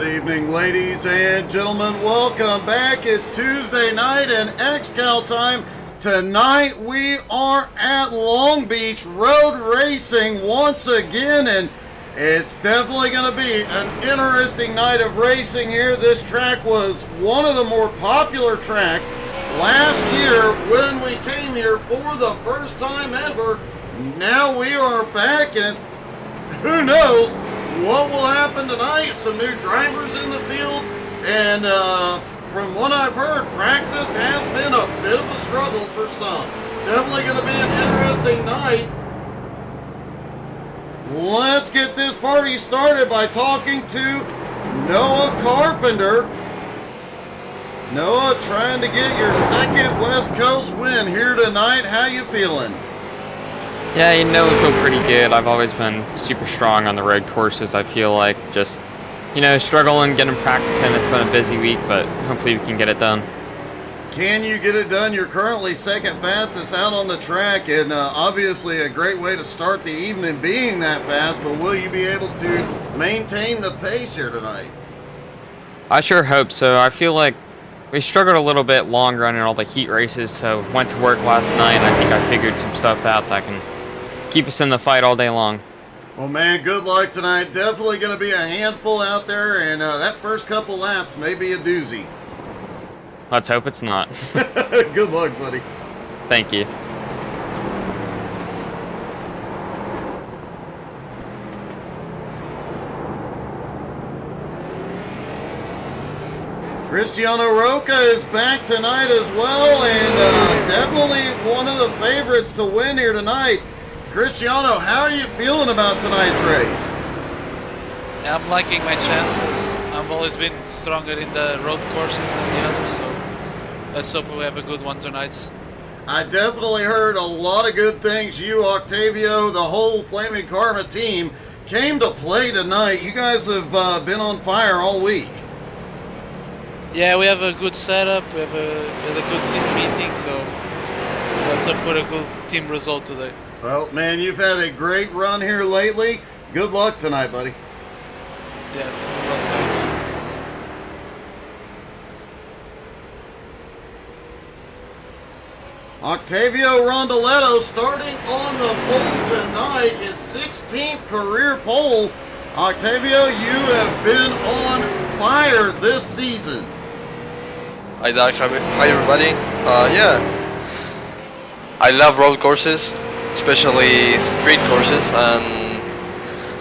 Good evening, ladies and gentlemen. Welcome back. It's Tuesday night and XCAL time. Tonight we are at Long Beach Road Racing once again, and it's definitely going to be an interesting night of racing here. This track was one of the more popular tracks last year when we came here for the first time ever. Now we are back, and who knows what will happen tonight. Some new drivers in the field, and from what I've heard, practice has been a bit of a struggle for some. Definitely going to be an interesting night. Let's get this party started by talking to Noah Carpenter. Noah, trying to get your second West Coast win here tonight. How you feeling? Yeah, I feel pretty good. I've always been super strong on the road courses. I feel like just, struggling getting practice in. It's been a busy week, but hopefully we can get it done. Can you get it done? You're currently second fastest out on the track, and obviously a great way to start the evening being that fast, but will you be able to maintain the pace here tonight? I sure hope so. I feel like we struggled a little bit long running all the heat races, so went to work last night, and I think I figured some stuff out that can keep us in the fight all day long. Well, man, good luck tonight. Definitely going to be a handful out there, and that first couple laps may be a doozy. Let's hope it's not. Good luck, buddy. Thank you. Cristiano Roca is back tonight as well, and definitely one of the favorites to win here tonight. Cristiano, how are you feeling about tonight's race? Yeah, I'm liking my chances. I've always been stronger in the road courses than the others, so let's hope we have a good one tonight. I definitely heard a lot of good things. You, Octavio, the whole Flaming Karma team came to play tonight. You guys have been on fire all week. Yeah, we have a good setup. We had a good team meeting, so let's hope for a good team result today. Well, man, you've had a great run here lately. Good luck tonight, buddy. Yes, good luck, thanks. Octavio Rondoletto starting on the pole tonight, his 16th career pole. Octavio, you have been on fire this season. Hi Doc, hi everybody. Yeah, I love road courses, especially street courses, and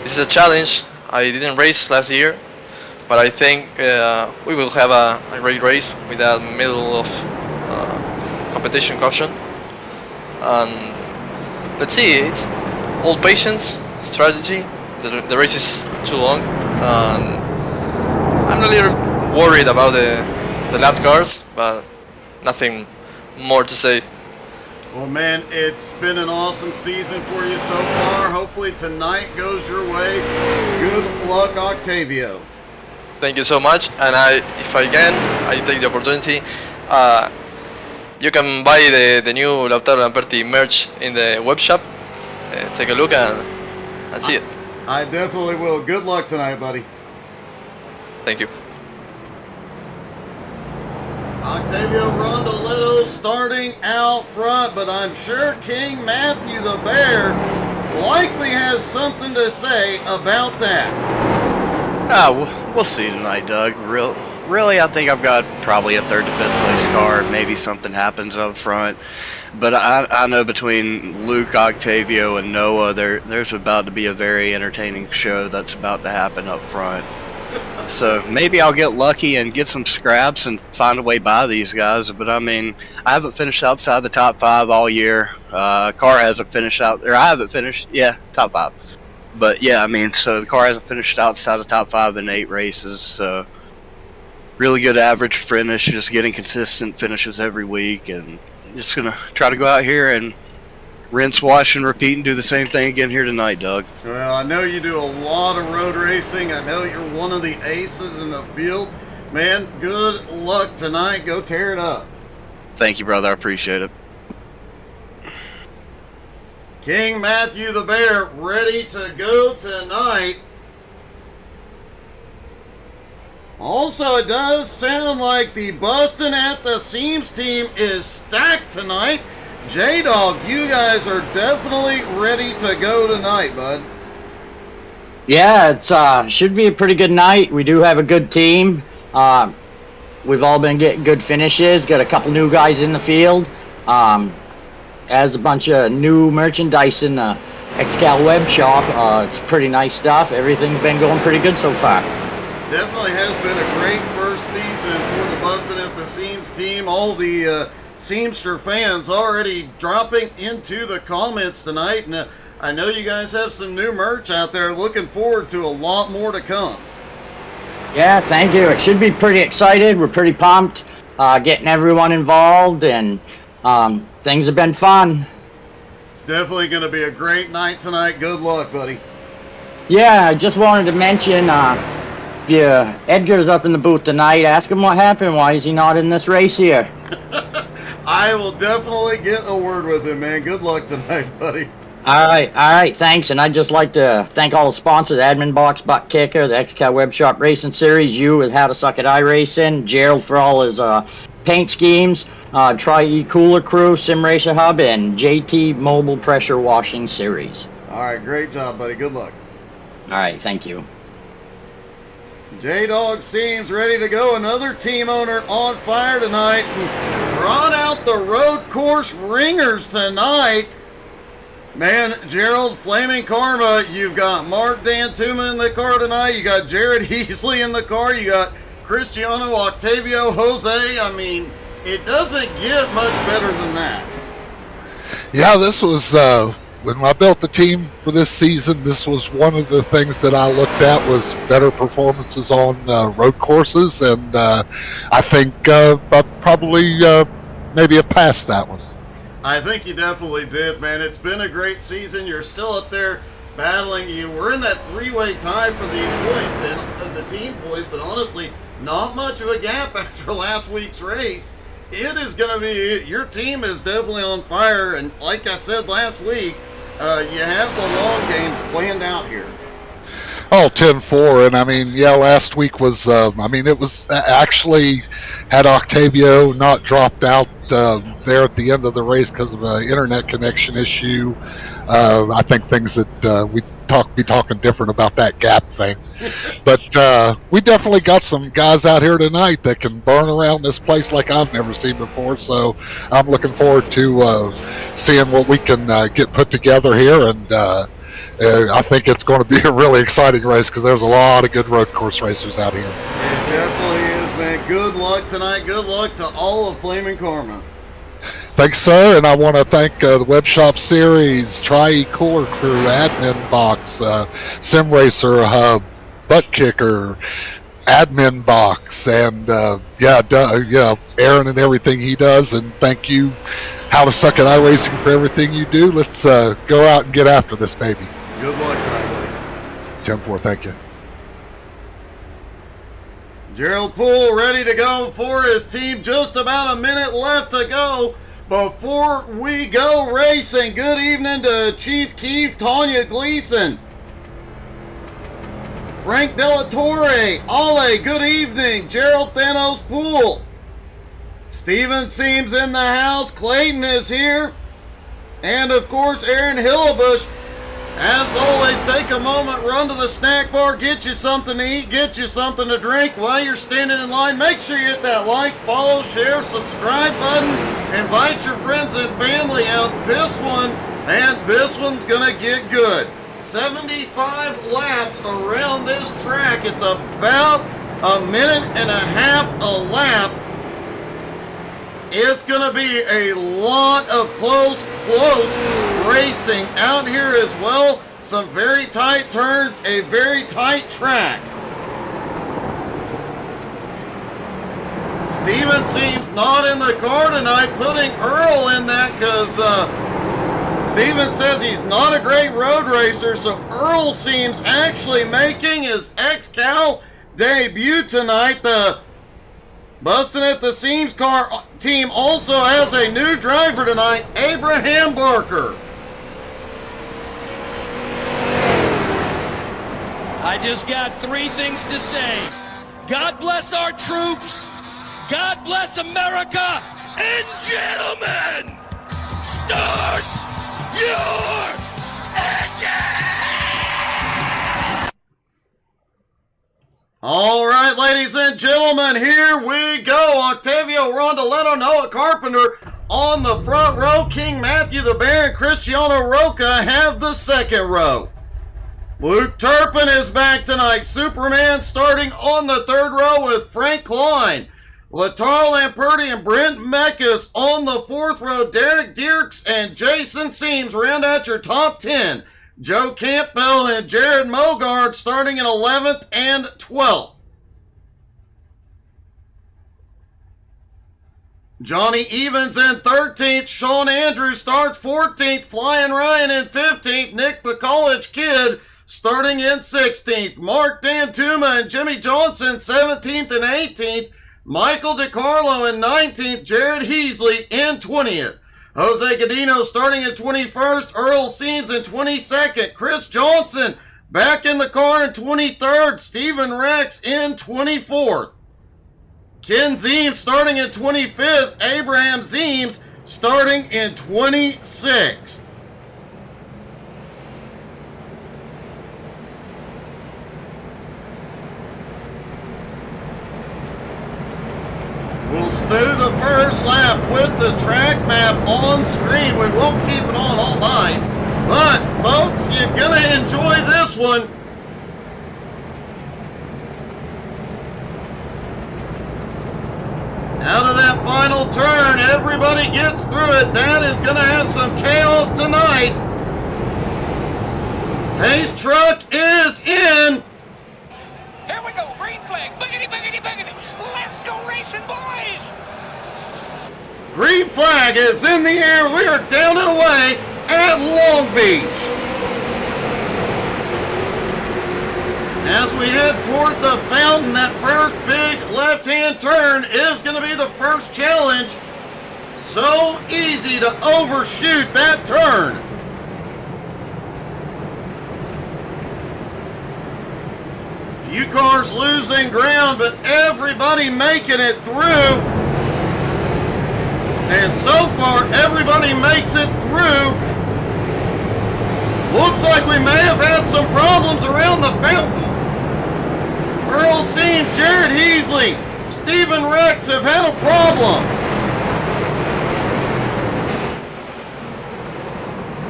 this is a challenge. I didn't race last year, but I think we will have a great race with that middle of competition caution. And let's see, it's all patience, strategy. The race is too long, and I'm a little worried about the lap cars, but nothing more to say. Well, man, it's been an awesome season for you so far. Hopefully tonight goes your way. Good luck, Octavio. Thank you so much, and if I can, I take the opportunity. You can buy the new Lautaro Lamperti merch in the web shop. Take a look and see it. I definitely will. Good luck tonight, buddy. Thank you. Octavio Rondoletto starting out front, but I'm sure King Matthew the Bear likely has something to say about that. We'll see tonight, Doug. Really, I think I've got probably a third to fifth place car. Maybe something happens up front. But I know between Luke, Octavio, and Noah, there's about to be a very entertaining show that's about to happen up front. So maybe I'll get lucky and get some scraps and find a way by these guys. But I mean, I haven't finished outside the top 5 all year. Car hasn't finished out, or I haven't finished, yeah, top 5. But yeah, I mean, so the car hasn't finished outside the top 5 in 8 races. So really good average finish, just getting consistent finishes every week, and just gonna try to go out here and rinse, wash, and repeat, and do the same thing again here tonight, Doug. Well, I know you do a lot of road racing. I know you're one of the aces in the field. Man, good luck tonight. Go tear it up. Thank you, brother. I appreciate it. King Matthew the Bear ready to go tonight. Also, it does sound like the Bustin' at the Seams team is stacked tonight. J-Dog, you guys are definitely ready to go tonight, bud. Yeah, it should be a pretty good night. We do have a good team. We've all been getting good finishes. Got a couple new guys in the field. Has a bunch of new merchandise in the XCAL web shop. It's pretty nice stuff. Everything's been going pretty good so far. Definitely has been a great first season for the Bustin' at the Seams team. All the Seamster fans already dropping into the comments tonight. And I know you guys have some new merch out there. Looking forward to a lot more to come. Yeah, thank you. It should be pretty excited. We're pretty pumped, getting everyone involved, and things have been fun. It's definitely going to be a great night tonight. Good luck, buddy. Yeah, I just wanted to mention, if Edgar's up in the booth tonight, ask him what happened. Why is he not in this race here? I will definitely get a word with him, man. Good luck tonight, buddy. All right, thanks. And I'd just like to thank all the sponsors: Admin Box, Butt Kicker, the XCAL Web Shop Racing Series, you with How to Suck at iRacing, Gerald for all his paint schemes, Tri-E Cooler Crew, Sim Racer Hub, and JT Mobile Pressure Washing Series. All right, great job, buddy. Good luck. All right, thank you. J-Dog seems ready to go. Another team owner on fire tonight. And brought out the road course ringers tonight. Man, Gerald, Flaming Karma, you've got Mark Dantuma in the car tonight. You got Jared Heasley in the car. You got Cristiano Octavio Jose. I mean, it doesn't get much better than that. Yeah, this was, when I built the team for this season, this was one of the things that I looked at was better performances on road courses, and I think I probably maybe have passed that one. I think you definitely did, man. It's been a great season. You're still up there battling. You were in that three-way tie for the points and the team points, and honestly, not much of a gap after last week's race. It is going to be, your team is definitely on fire, and like I said last week, you have the long game planned out here. Oh, 10-4, and I mean, yeah, last week was, it was actually, had Octavio not dropped out there at the end of the race because of an internet connection issue, I think things that we'd be talking different about that gap thing. But we definitely got some guys out here tonight that can burn around this place like I've never seen before, so I'm looking forward to seeing what we can get put together here, and I think it's going to be a really exciting race because there's a lot of good road course racers out here. It definitely is, man. Good luck tonight. Good luck to all of Flaming Karma. Thanks, sir, and I want to thank the Web Shop Series, Tri-E Cooler Crew, Admin Box, Sim Racer Hub, Butt Kicker, Admin Box, and Aaron and everything he does, and thank you, How to Suck at iRacing, for everything you do. Let's go out and get after this baby. Good luck tonight, buddy. 10-4, thank you. Gerald Poole ready to go for his team. Just about a minute left to go before we go racing. Good evening to Chief Keith, Tanya Gleason, Frank Dellatorre, Ale, good evening. Gerald Thanos Poole, Steven Seams in the house, Clayton is here, and of course Aaron Hillebush. As always, take a moment, run to the snack bar, get you something to eat, get you something to drink while you're standing in line. Make sure you hit that like, follow, share, subscribe button. Invite your friends and family out. This one's gonna get good. 75 laps around this track. It's about a minute and a half a lap. It's going to be a lot of close racing out here as well. Some very tight turns, a very tight track. Steven seems not in the car tonight, putting Earl in that because Steven says he's not a great road racer, so Earl seems actually making his XCAL debut tonight. The Bustin' at the Seams car team also has a new driver tonight, Abraham Barker. I just got three things to say. God bless our troops. God bless America. And gentlemen, start your engine! All right, ladies and gentlemen, here we go. Octavio Rondoletto, Noah Carpenter on the front row. King Matthew the Bear and Cristiano Roca have the second row. Luke Turpin is back tonight. Superman starting on the third row with Frank Klein. Latar Lamperti and Brent Meckes on the fourth row. Derek Dierks and Jason Seams round out your top 10. Joe Campbell and Jared Mogard starting in 11th and 12th. Johnny Evans in 13th. Sean Andrews starts 14th. Flying Ryan in 15th. Nick the College Kid starting in 16th. Mark Dantuma and Jimmy Johnson 17th and 18th. Michael DiCarlo in 19th. Jared Heasley in 20th. Jose Godino starting in 21st. Earl Seams in 22nd. Chris Johnson back in the car in 23rd. Stephen Rex in 24th. Ken Zeems starting in 25th. Abraham Zeems starting in 26th. We'll do the first lap with the track map on screen. We won't keep it on all night. But, folks, you're going to enjoy this one. Out of that final turn, everybody gets through it. That is going to have some chaos tonight. Pace truck is in. Here we go, green flag, boogity, boogity, boogity. Let's go racing, boys! Green flag is in the air. We are down and away at Long Beach. As we head toward the fountain, that first big left-hand turn is going to be the first challenge. So easy to overshoot that turn. Few cars losing ground, but everybody making it through. And so far, everybody makes it through. Looks like we may have had some problems around the fountain. Earl Seams, Jared Heasley, Stephen Rex have had a problem.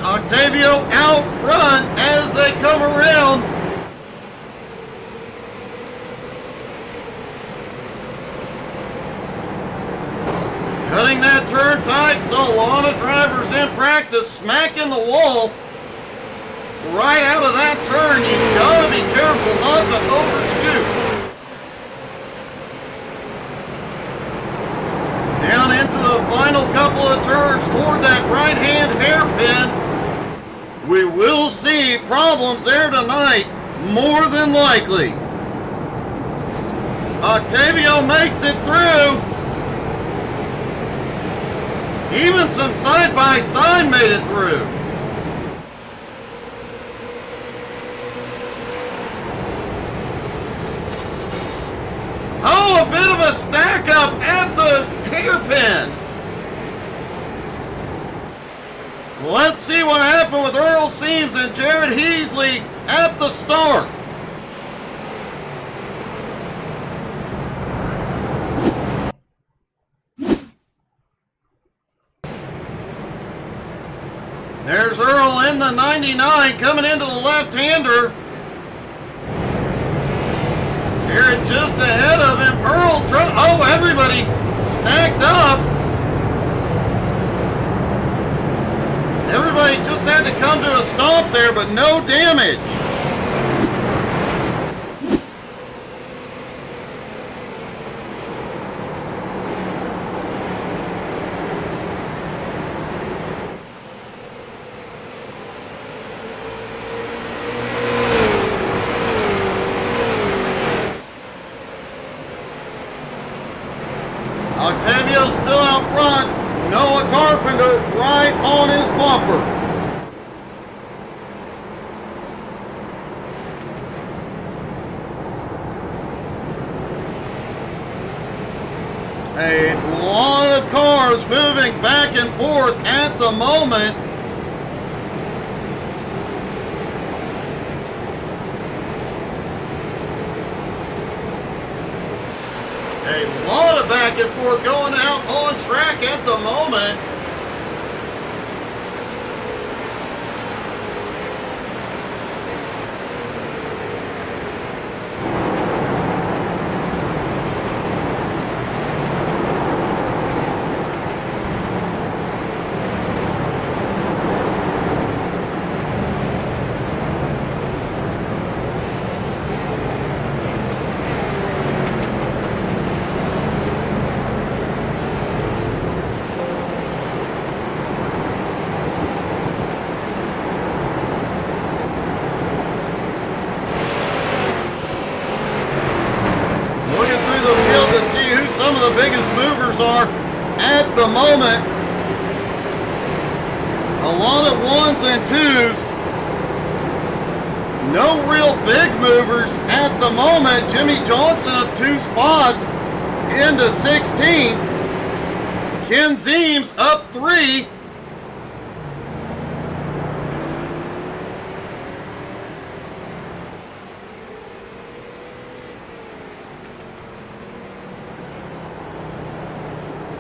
Octavio out front as they come around. Cutting that turn tight, so a lot of drivers in practice smacking the wall. Right out of that turn, you've got to be careful not to overshoot. Down into the final couple of turns toward that right-hand hairpin. We will see problems there tonight, more than likely. Octavio makes it through. Even some side-by-side made it through. Oh, a bit of a stack up at the hairpin. Let's see what happened with Earl Seams and Jared Heasley at the start. There's Earl in the 99 coming into the left-hander. Jared just ahead of him. Earl, oh, everybody stacked up. Everybody just had to come to a stop there, but no damage. Octavio still out front. Noah Carpenter right on his bumper. back and forth at the moment. A lot of back and forth going out on track at the moment. Some of the biggest movers are at the moment. A lot of ones and twos. No real big movers at the moment. Jimmy Johnson up 2 spots into 16th. Ken Zeems up 3.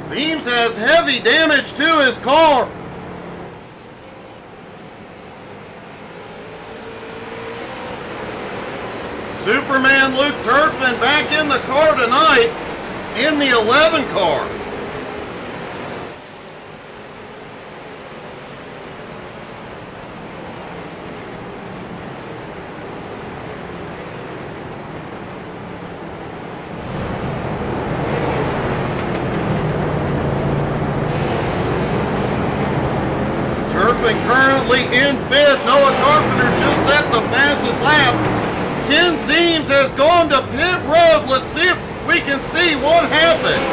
Zeems has heavy damage to his car. Superman Luke Turpin back in the car tonight in the 11 car. Currently in 5th. Noah Carpenter just set the fastest lap. Ken Zeems has gone to pit road. Let's see if we can see what happened.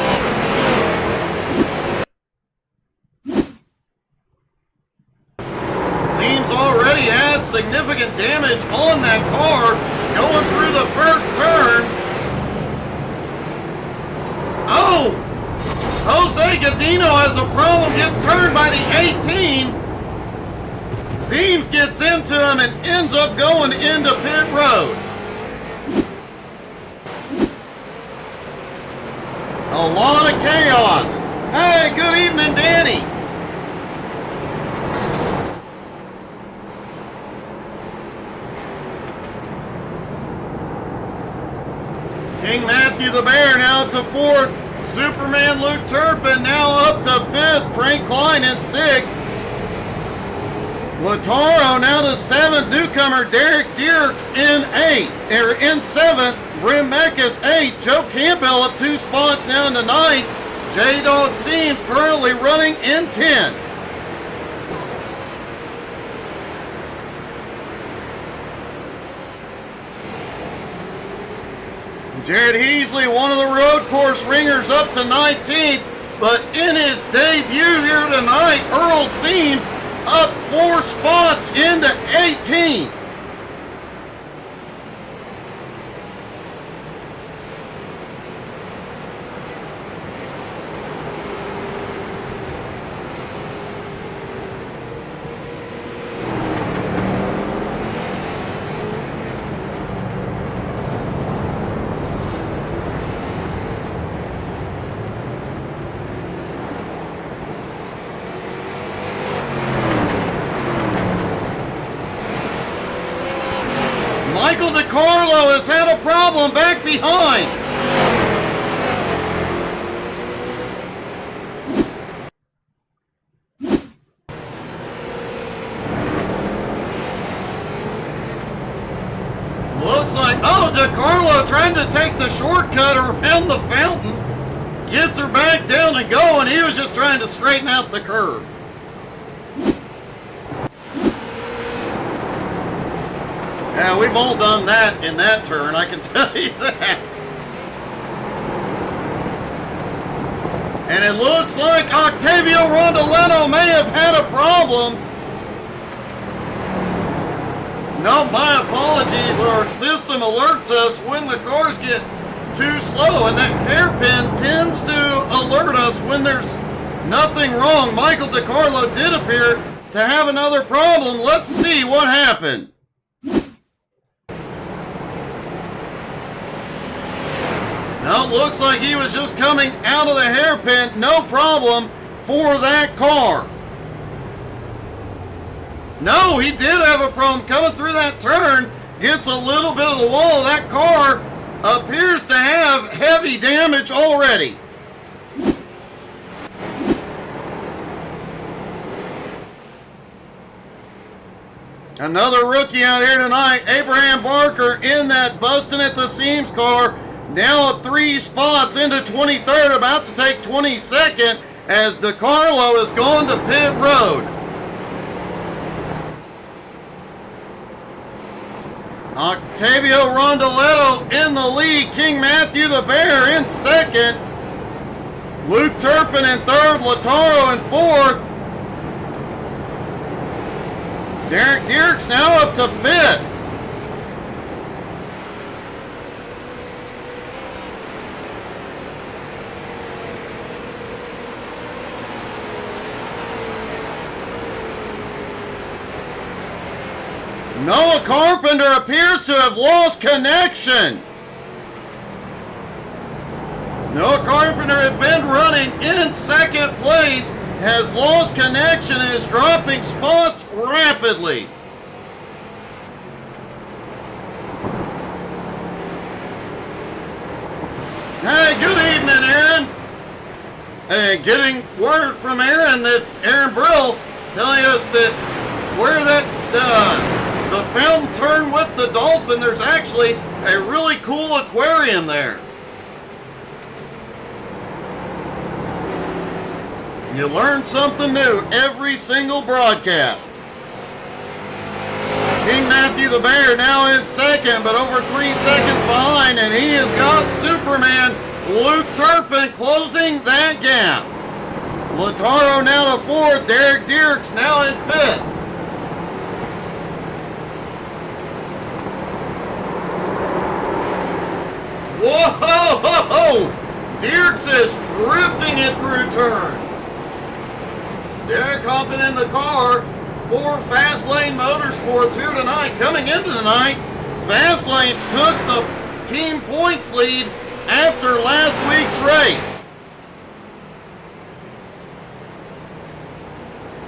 Zeems already had significant damage on that car going through the first turn. Oh! Jose Godino has a problem, gets turned by the 18. Zeems gets into him and ends up going into pit road. A lot of chaos. Hey, good evening, Danny. King Matthew the Bear now up to 4th. Superman Luke Turpin now up to 5th. Frank Klein in 6th. Lataro now to 7th. Newcomer Derek Dierks in 7th. Brim Meckes 8th. Joe Campbell up 2 spots now into 9th. J-Dog Zeems currently running in 10th. Jared Heasley, one of the road course ringers, up to 19th. But in his debut here tonight, Earl Zeems up 4 spots into 18th. Michael DiCarlo has had a problem back behind. Looks like, oh, DiCarlo trying to take the shortcut around the fountain. Gets her back down and going. He was just trying to straighten out the curve. Yeah, we've all done that in that turn, I can tell you that. And it looks like Octavio Rondoleno may have had a problem. No, my apologies. Our system alerts us when the cars get too slow, and that hairpin tends to alert us when there's Nothing wrong. Michael DiCarlo did appear to have another problem. Let's see what happened. Now it looks like he was just coming out of the hairpin. No problem for that car. No, he did have a problem coming through that turn. Gets a little bit of the wall. That car appears to have heavy damage already. Another rookie out here tonight, Abraham Barker, in that busting at the seams car. Now up 3 spots into 23rd, about to take 22nd as DiCarlo has gone to pit road. Octavio Rondoletto in the lead. King Matthew the Bear in second. Luke Turpin in third. Lataro in fourth. Derek Dierks now up to fifth. Noah Carpenter appears to have lost connection. Noah Carpenter had been running in second place, has lost connection and is dropping spots rapidly. Hey, good evening, Aaron. Hey, getting word from Aaron that Aaron Brill telling us that where that the fountain turned with the dolphin, there's actually a really cool aquarium there. You learn something new every single broadcast. King Matthew the Bear now in second, but over 3 seconds behind, and he has got Superman Luke Turpin closing that gap. Lataro now to fourth, Derek Dierks now in fifth. Whoa! Dierks is drifting it through turns. Derek hopping in the car for Fastlane Motorsports here tonight. Coming into tonight, Fastlanes took the team points lead after last week's race.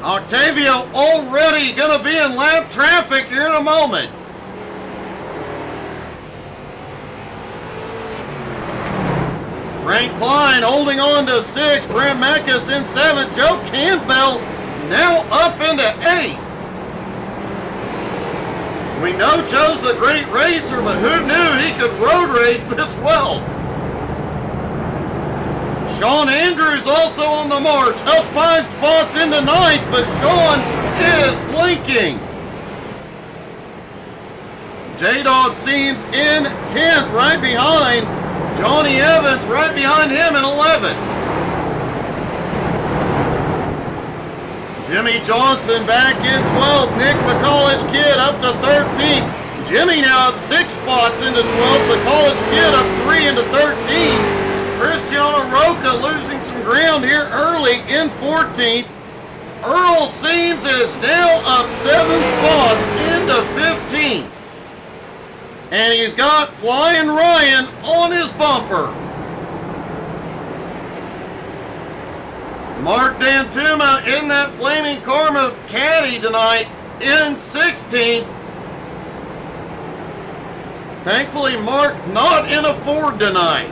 Octavio already going to be in lap traffic here in a moment. Frank Klein holding on to 6th. Brent Meckes in 7th. Joe Campbell now up into 8th. We know Joe's a great racer, but who knew he could road race this well? Sean Andrews also on the march, up 5 spots into 9th, but Sean is blinking. J-Dog seems in 10th, right behind Johnny Evans, right behind him in 11th. Jimmy Johnson back in 12th. Nick the college kid up to 13th. Jimmy now up 6 spots into 12th. The college kid up 3 into 13th. Cristiano Roca losing some ground here early in 14th. Earl Seams is now up 7 spots into 15th. And he's got Flying Ryan on his bumper. Mark Dantuma in that Flaming Karma caddy tonight in 16th. Thankfully, Mark not in a Ford tonight.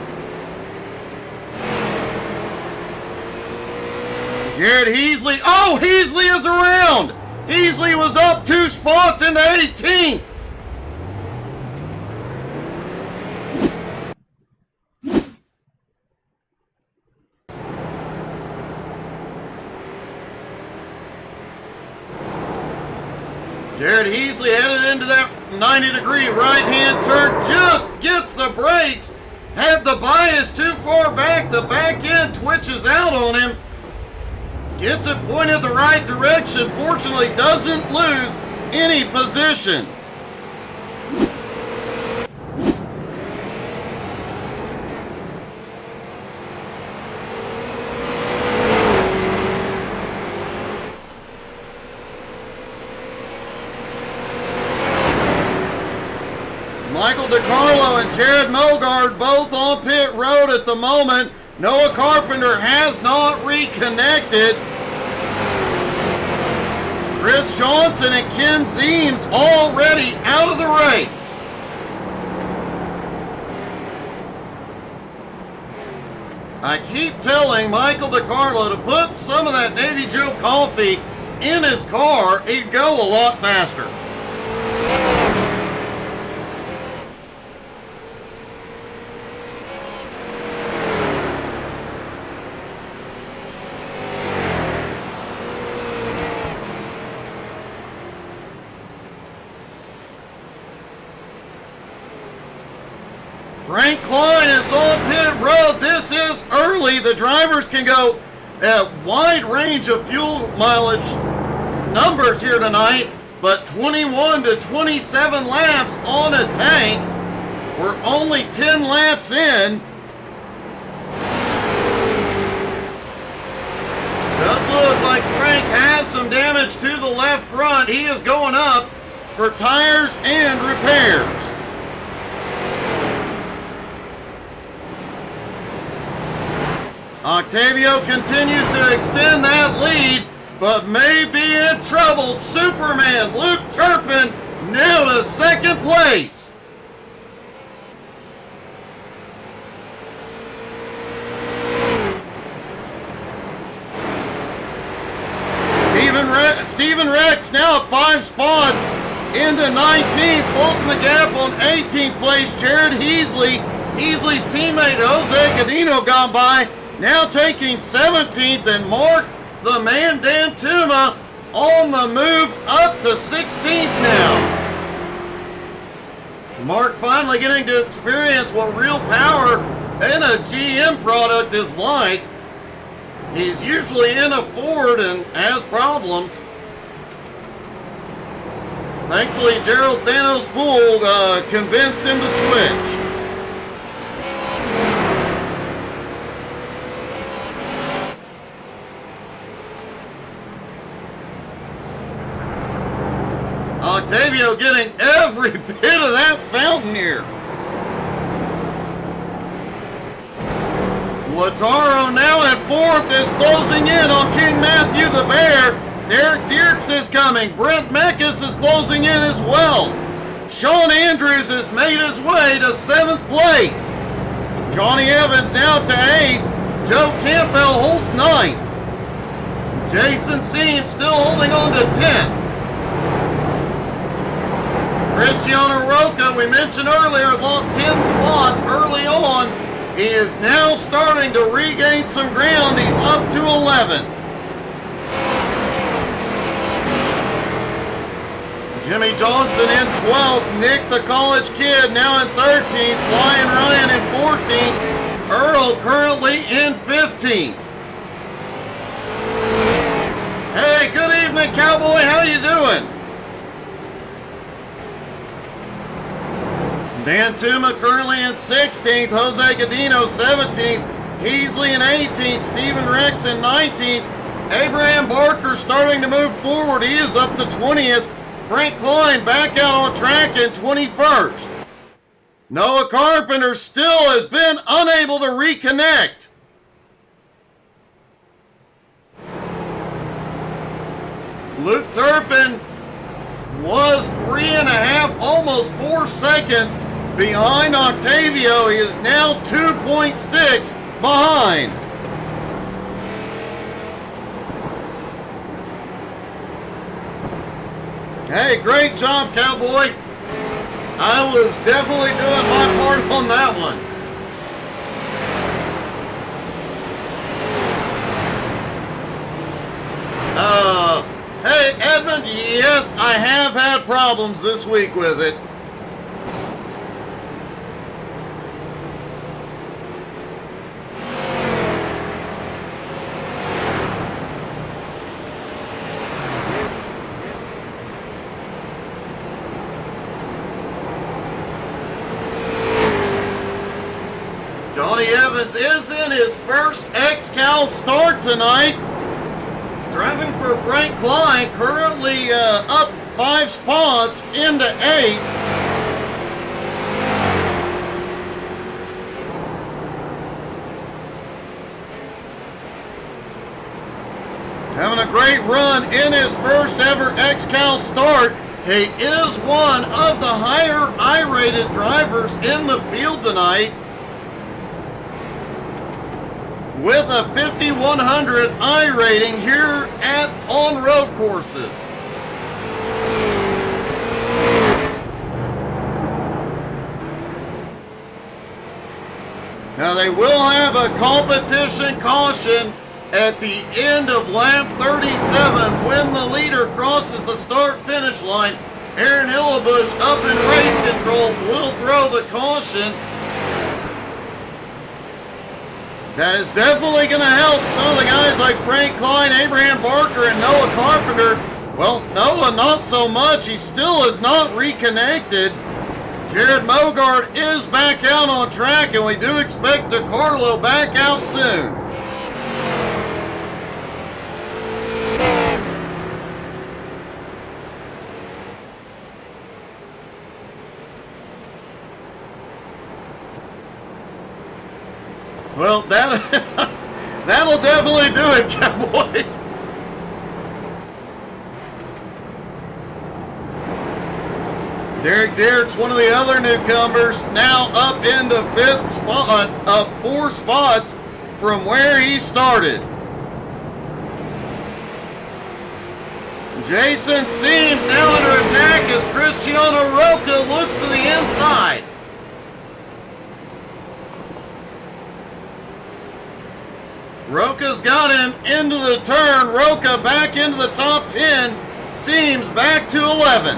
Jared Heasley. Oh, Heasley is around. Heasley was up 2 spots into 18th. Jared Heasley headed into that 90-degree right-hand turn, just gets the brakes, had the bias too far back, the back end twitches out on him, gets it pointed the right direction, fortunately doesn't lose any positions. Michael DiCarlo and Jared Mogard both on pit road at the moment. Noah Carpenter has not reconnected. Chris Johnson and Ken Zeems already out of the race. I keep telling Michael DiCarlo to put some of that Navy Joe coffee in his car. He'd go a lot faster. Frank Klein is on pit road. This is early. The drivers can go at wide range of fuel mileage numbers here tonight, but 21 to 27 laps on a tank. We're only 10 laps in. Does look like Frank has some damage to the left front. He is going up for tires and repairs. Octavio continues to extend that lead, but may be in trouble. Superman Luke Turpin now to second place. Steven Rex now at 5 spots into 19th, closing the gap on 18th place. Jared Heasley, Heasley's teammate Jose Gadino gone by, now taking 17th, and Mark the Man Dantuma on the move up to 16th now. Mark finally getting to experience what real power in a GM product is like. He's usually in a Ford and has problems. Thankfully, Gerald Thanos Poole convinced him to switch. Octavio getting every bit of that fountain here. Lataro now at 4th is closing in on King Matthew the Bear. Derek Dierks is coming. Brent Meckes is closing in as well. Sean Andrews has made his way to 7th place. Johnny Evans now to 8th. Joe Campbell holds 9th. Jason Seams still holding on to 10th. Cristiano Roca, we mentioned earlier, lost 10 spots early on. He is now starting to regain some ground. He's up to 11th. Jimmy Johnson in 12th. Nick the college kid now in 13th. Flying Ryan in 14th. Earl currently in 15th. Hey, good evening, Cowboy. How you doing? Dan Tuma currently in 16th, Jose Gadino 17th, Heasley in 18th, Stephen Rex in 19th, Abraham Barker starting to move forward, he is up to 20th, Frank Klein back out on track in 21st. Noah Carpenter still has been unable to reconnect. Luke Turpin was 3.5, almost 4 seconds behind Octavio. He is now 2.6 behind. Hey, great job, Cowboy. I was definitely doing my part on that one. Hey, Edmund, yes, I have had problems this week with it. Johnny Evans is in his first XCAL start tonight. Driving for Frank Klein, currently up 5 spots into 8th. great run in his first ever XCAL start. He is one of the higher I-rated drivers in the field tonight, with a 5100 I rating here at on-road courses. Now they will have a competition caution at the end of lap 37 when the leader crosses the start-finish line. Aaron Hillebush up in race control will throw the caution. That is definitely going to help some of the guys like Frank Klein, Abraham Barker, and Noah Carpenter. Well, Noah not so much. He still is not reconnected. Jared Mogart is back out on track, and we do expect DeCarlo back out soon. Well, that'll definitely do it, Cowboy. Derek Derrick's one of the other newcomers, now up into 5th spot, up 4 spots from where he started. Jason Seams now under attack as Cristiano Roca looks to the inside. Roca's got him into the turn. Roca back into the top 10. Seams back to 11.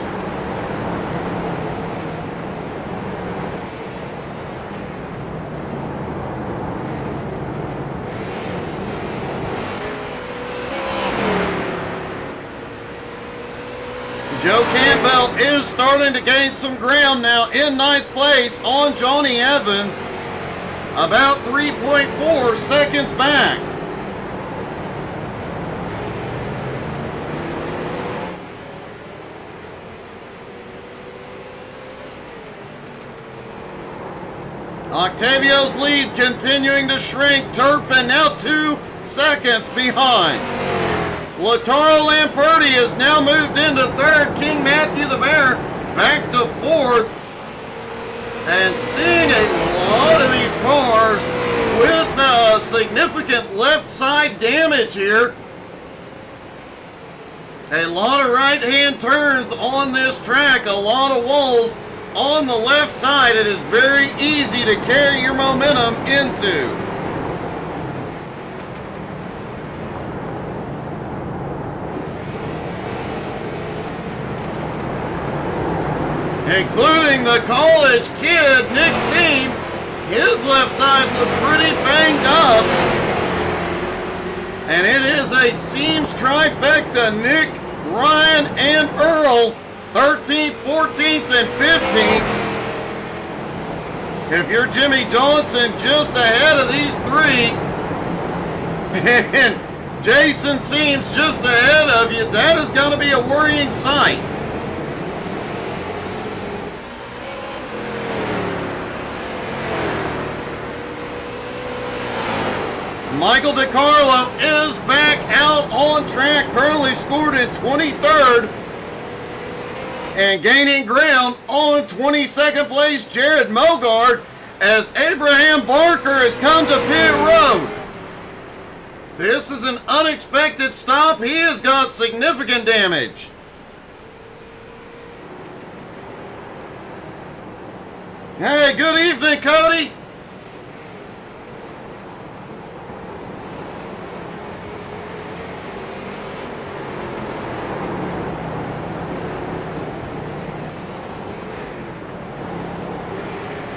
Joe Campbell is starting to gain some ground now in 9th place on Johnny Evans, about 3.4 seconds back. Octavio's lead continuing to shrink. Turpin now 2 seconds behind. Lataro Lamperti has now moved into 3rd. King Matthew the Bear back to 4th. And seeing a lot of these cars with significant left side damage here. A lot of right-hand turns on this track, a lot of walls on the left side. It is very easy to carry your momentum into. Including the college kid, Nick Seams. His left side looked pretty banged up. And it is a Seams trifecta. Nick, Ryan, and Earl, 13th, 14th, and 15th. If you're Jimmy Johnson, just ahead of these 3, and Jason Seams just ahead of you, that is going to be a worrying sight. Michael DeCarlo is back out on track, currently scored in 23rd. And gaining ground on 22nd place, Jared Mogart, as Abraham Barker has come to pit road. This is an unexpected stop. He has got significant damage. Hey, good evening, Cody.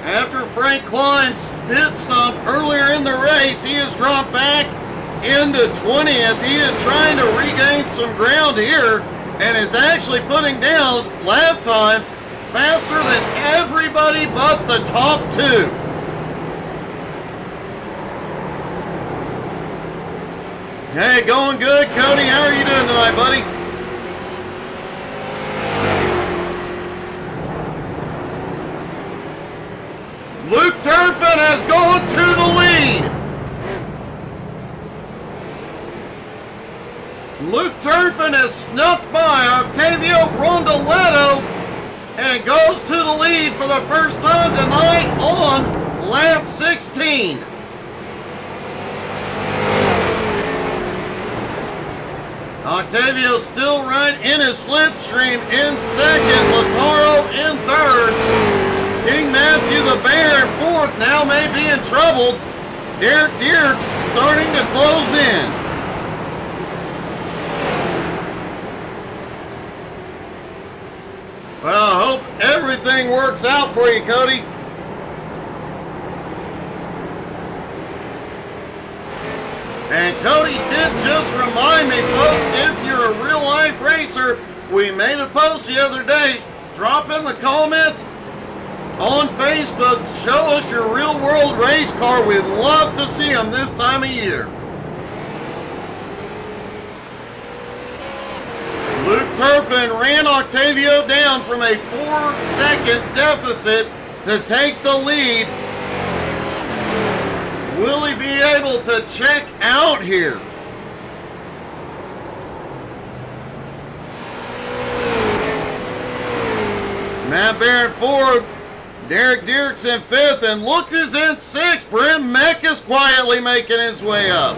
After Frank Klein's pit stump earlier in the race, he has dropped back into 20th. He is trying to regain some ground here and is actually putting down lap times faster than everybody but the top 2. Hey, going good, Cody. How are you doing tonight, buddy? Luke Turpin has gone to the lead. Luke has snuck by Octavio Rondoletto and goes to the lead for the first time tonight on lap 16. Octavio still right in his slipstream in second, Lautaro in third. King Matthew the Bear in fourth, now may be in trouble. Derek Dierks starting to close in. Well, I hope everything works out for you, Cody. And Cody did just remind me, folks, if you're a real-life racer, we made a post the other day. Drop in the comments on Facebook. Show us your real-world race car. We'd love to see them this time of year. Luke Turpin ran Octavio down from a 4-second deficit to take the lead. Will he be able to check out here? Matt Barrett fourth, Derek Dierks in fifth, and look who's in sixth. Brent Meck is quietly making his way up.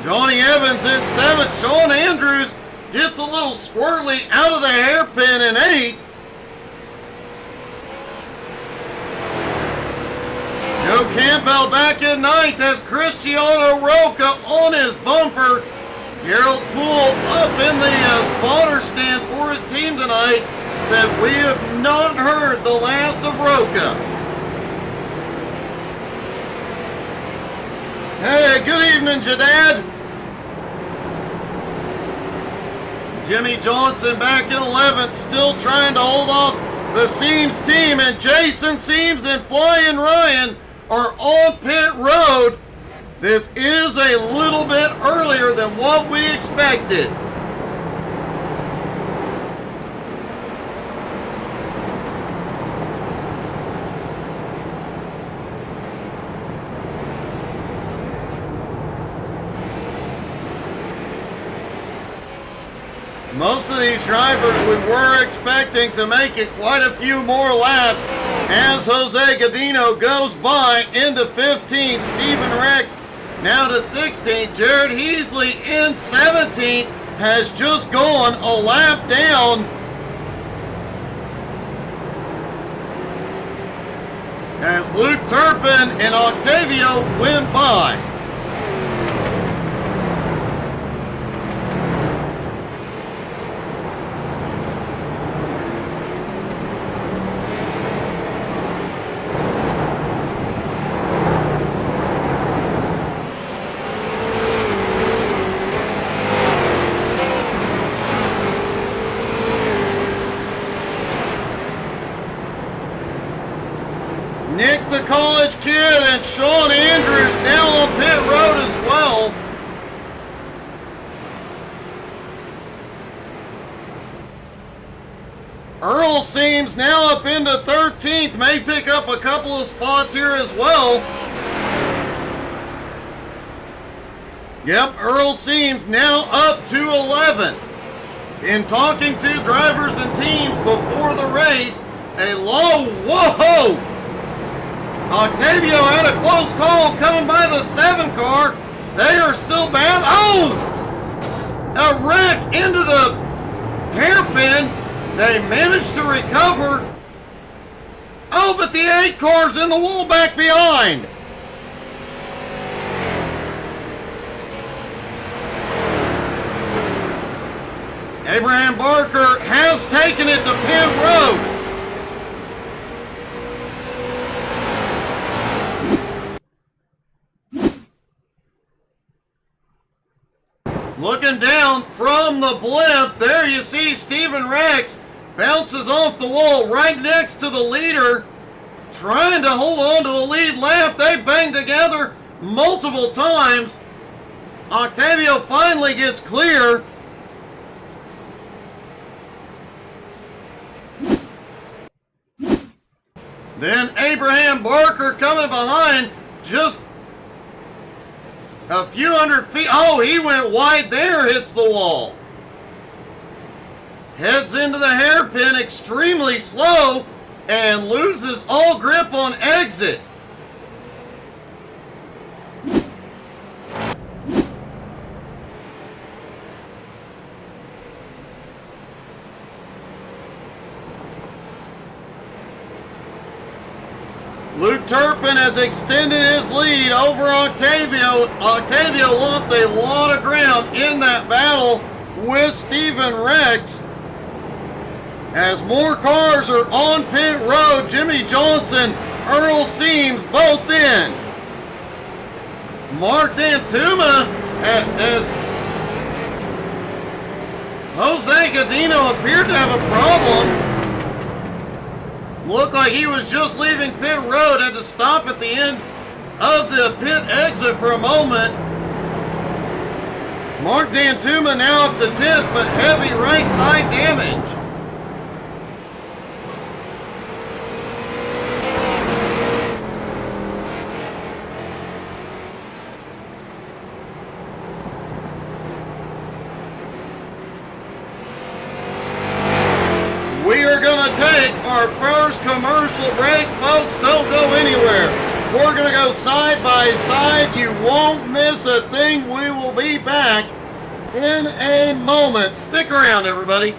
Johnny Evans in seventh. Sean Andrews gets a little squirrely out of the hairpin in eighth. Joe Campbell back in ninth as Cristiano Roca on his bumper. Gerald Poole up in the spotter stand for his team tonight. Said, we have not heard the last of Roca. Hey, good evening, Jadad. Jimmy Johnson back in 11th, still trying to hold off the Seams team. And Jason Seams and Flying Ryan are on pit road. This is a little bit earlier than what we expected. Most of these drivers we were expecting to make it quite a few more laps as Jose Godino goes by into 15th. Stephen Rex now to 16th. Jared Heasley in 17th has just gone a lap down. As Luke Turpin and Octavio went by. Nick the college kid and Sean Andrews now on pit road as well. Earl Seams now up into 13th, may pick up a couple of spots here as well. Yep, Earl Seams now up to 11th. In talking to drivers and teams before the race, whoa! Octavio had a close call coming by the 7 car. They are still bound. Oh! A wreck into the hairpin. They managed to recover. Oh, but the 8 car's in the wall back behind. Abraham Barker has taken it to pit road. Looking down from the blimp, there you see Stephen Rex bounces off the wall right next to the leader, trying to hold on to the lead lap. They bang together multiple times. Octavio finally gets clear. Then Abraham Barker coming behind, just a few hundred feet. Oh, he went wide there, hits the wall. heads into the hairpin extremely slow and loses all grip on exit. Luke Turpin has extended his lead over Octavio. Octavio lost a lot of ground in that battle with Stephen Rex. As more cars are on pit road, Jimmy Johnson, Earl Seams both in. Mark Dantuma as Jose Gadino appeared to have a problem. Looked like he was just leaving pit road, had to stop at the end of the pit exit for a moment. Mark Dantuma now up to 10th, but heavy right side damage. We are going to take our first commercial break. Folks, don't go anywhere. We're going to go side by side. You won't miss a thing. We will be back in a moment. Stick around, everybody.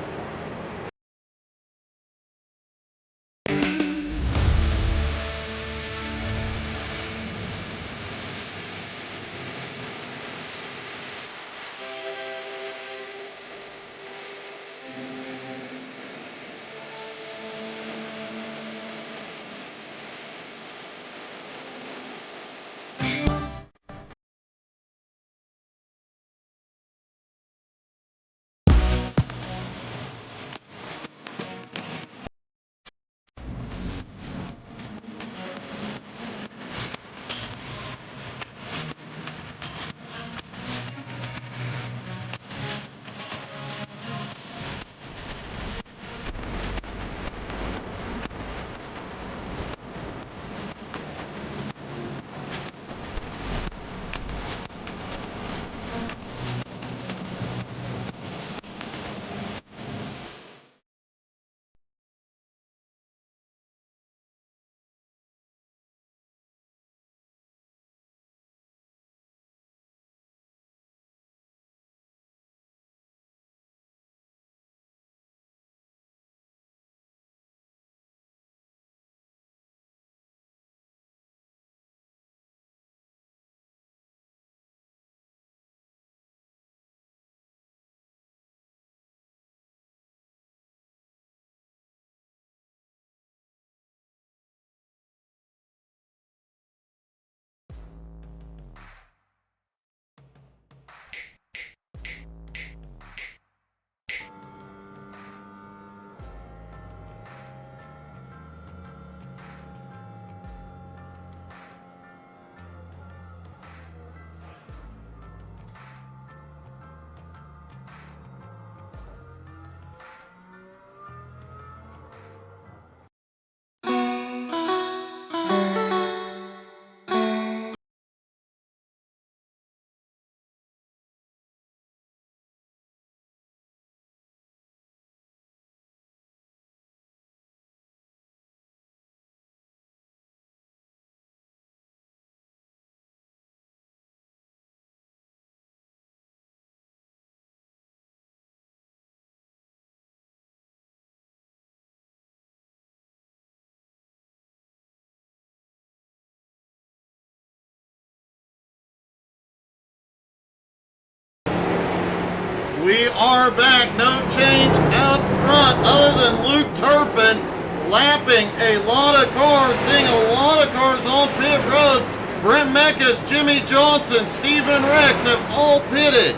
We are back. No change out front other than Luke Turpin lapping a lot of cars, seeing a lot of cars on pit road. Brent Meckas, Jimmy Johnson, Stephen Rex have all pitted.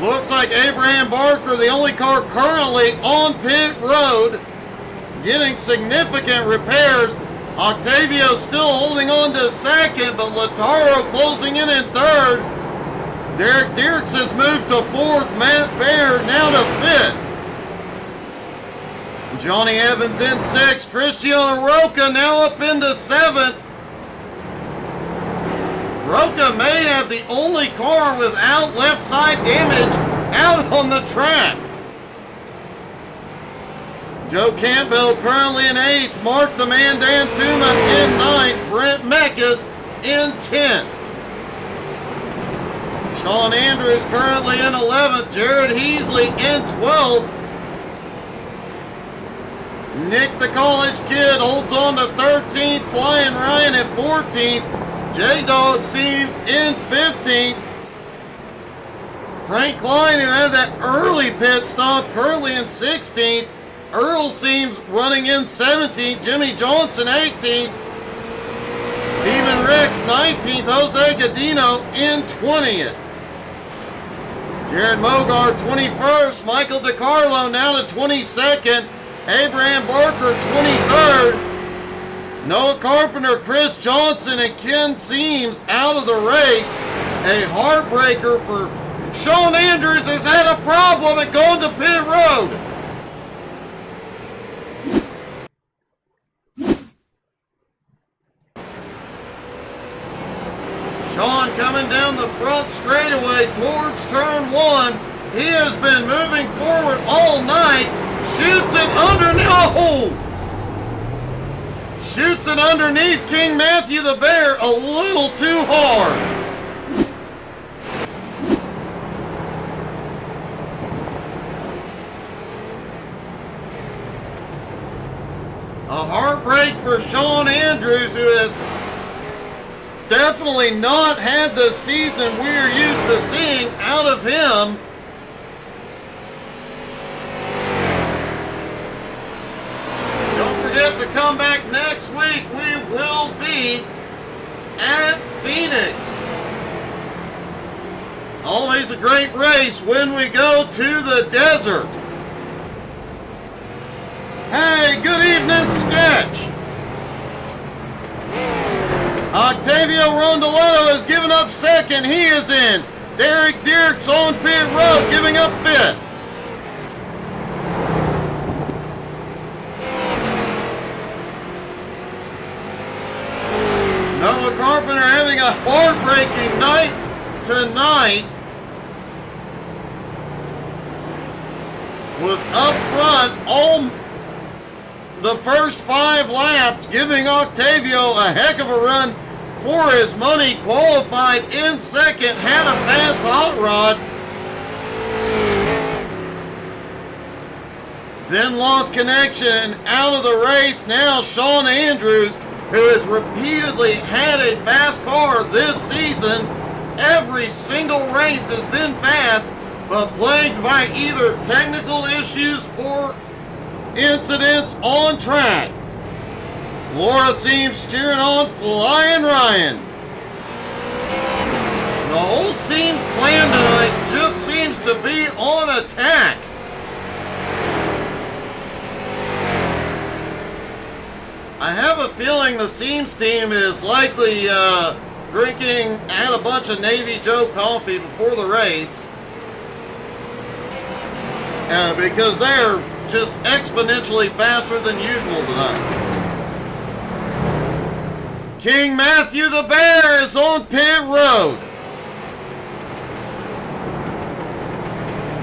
Looks like Abraham Barker, the only car currently on pit road, getting significant repairs. Octavio still holding on to second, but Lautaro closing in third. Derek Dierks has moved to fourth. Matt Baird now to fifth. Johnny Evans in sixth. Cristiano Roca now up into seventh. Roca may have the only car without left side damage out on the track. Joe Campbell currently in 8th. Mark the Man Dan Tuma in 9th. Brent Meckes in 10th. Sean Andrews currently in 11th. Jared Heasley in 12th. Nick the College Kid holds on to 13th. Flying Ryan at 14th. J-Dog seems in 15th. Frank Klein, who had that early pit stop, currently in 16th. Earl seems running in 17th. Jimmy Johnson 18th. Stephen Ricks 19th. Jose Gadino in 20th. Jared Mogar 21st. Michael DiCarlo now to 22nd. Abraham Barker 23rd. Noah Carpenter, Chris Johnson, and Ken Seams out of the race. A heartbreaker for Sean Andrews has had a problem at going to pit road. Sean coming down the front straightaway towards turn 1. He has been moving forward all night. Shoots it underneath. Oh! Shoots it underneath King Matthew the Bear a little too hard. A heartbreak for Sean Andrews, who has definitely not had the season we're used to seeing out of him. Don't forget to come back next week. We will be at Phoenix. Always a great race when we go to the desert. Hey, good evening, Sketch. Octavio Rondoletto has given up second. He is in. Derek Dierks on pit road, giving up fifth. Noah Carpenter having a heartbreaking night tonight. Was up front all the first 5 laps, giving Octavio a heck of a run for his money. Qualified in second, had a fast hot rod. Then lost connection out of the race. Now Sean Andrews, who has repeatedly had a fast car this season. Every single race has been fast, but plagued by either technical issues or incidents on track. Laura seems cheering on Flying Ryan. The whole Seams clan tonight just seems to be on attack. I have a feeling the Seams team is likely drinking at a bunch of Navy Joe coffee before the race. Because they're just exponentially faster than usual tonight. King Matthew the Bear is on pit road.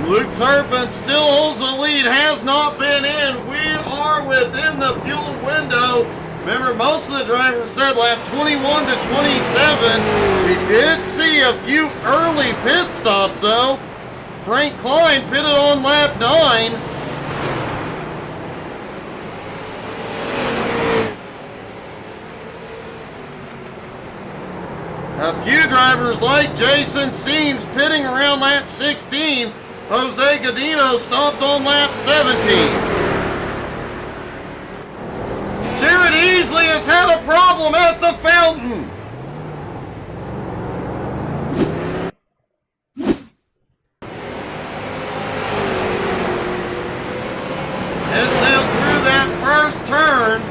Luke Turpin still holds the lead, has not been in. We are within the fuel window. Remember, most of the drivers said lap 21 to 27. We did see a few early pit stops though. Frank Klein pitted on lap 9. A few drivers like Jason Seams pitting around lap 16. Jose Gadino stopped on lap 17. Jared Easley has had a problem at the fountain. Heads down through that first turn.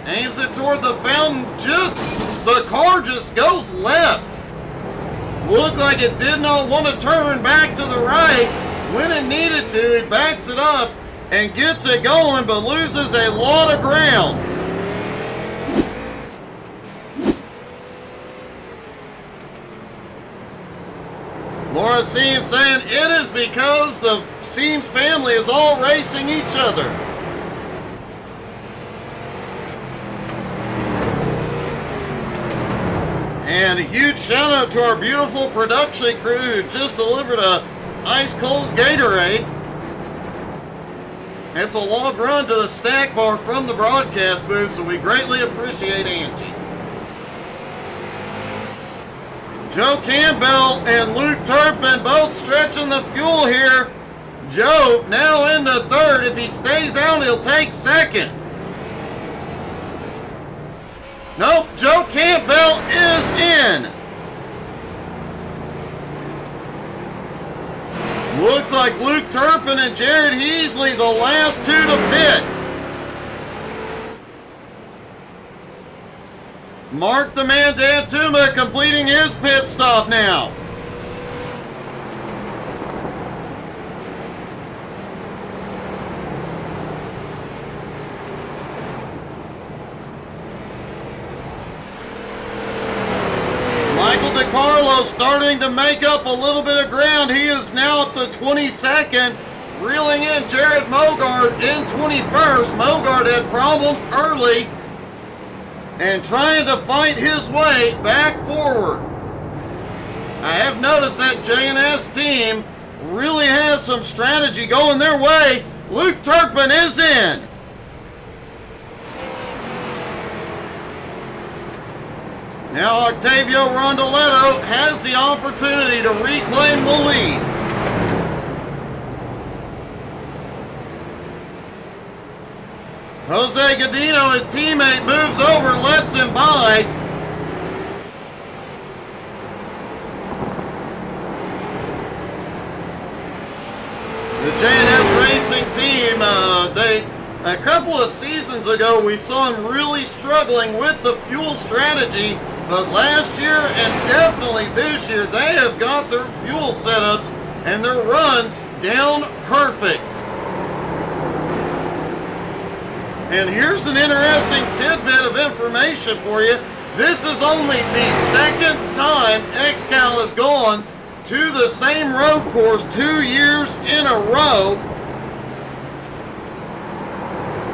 Aims it toward the fountain. The car just goes left. Looked like it did not want to turn back to the right. When it needed to, he backs it up and gets it going, but loses a lot of ground. Laura Seams saying it is because the Seams family is all racing each other. And a huge shout out to our beautiful production crew who just delivered a ice cold Gatorade. It's a long run to the snack bar from the broadcast booth, so we greatly appreciate Angie. Joe Campbell and Luke Turpin both stretching the fuel here. Joe now into third. If he stays out, he'll take second. Nope, Joe Campbell is in. Looks like Luke Turpin and Jared Heasley, the last two to pit. Mark the Man Dan Tuma completing his pit stop now. Michael DiCarlo starting to make up a little bit of ground. He is now up to 22nd, reeling in Jared Mogard in 21st. Mogard had problems early and trying to fight his way back forward. I have noticed that J&S team really has some strategy going their way. Luke Turpin is in. Now Octavio Rondoletto has the opportunity to reclaim the lead. Jose Godino, his teammate, moves over, lets him by. The J&S Racing team, a couple of seasons ago, we saw them really struggling with the fuel strategy, but last year and definitely this year, they have got their fuel setups and their runs down perfect. And here's an interesting tidbit of information for you. This is only the second time XCAL has gone to the same road course 2 years in a row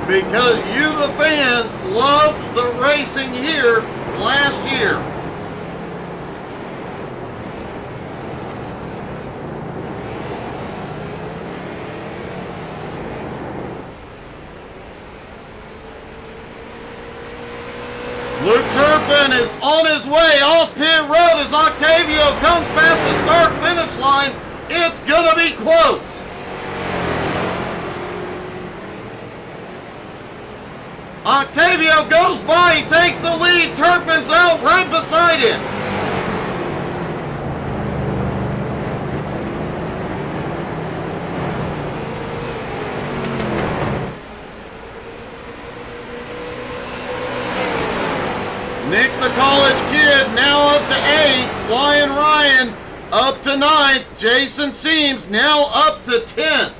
because you, the fans, loved the racing here last year. Luke Turpin is on his way off pit road as Octavio comes past the start-finish line. It's gonna be close. Octavio goes by, he takes the lead. Turpin's out right beside him. Nick the college kid now up to 8th. Flying Ryan up to 9th. Jason Seams now up to 10th.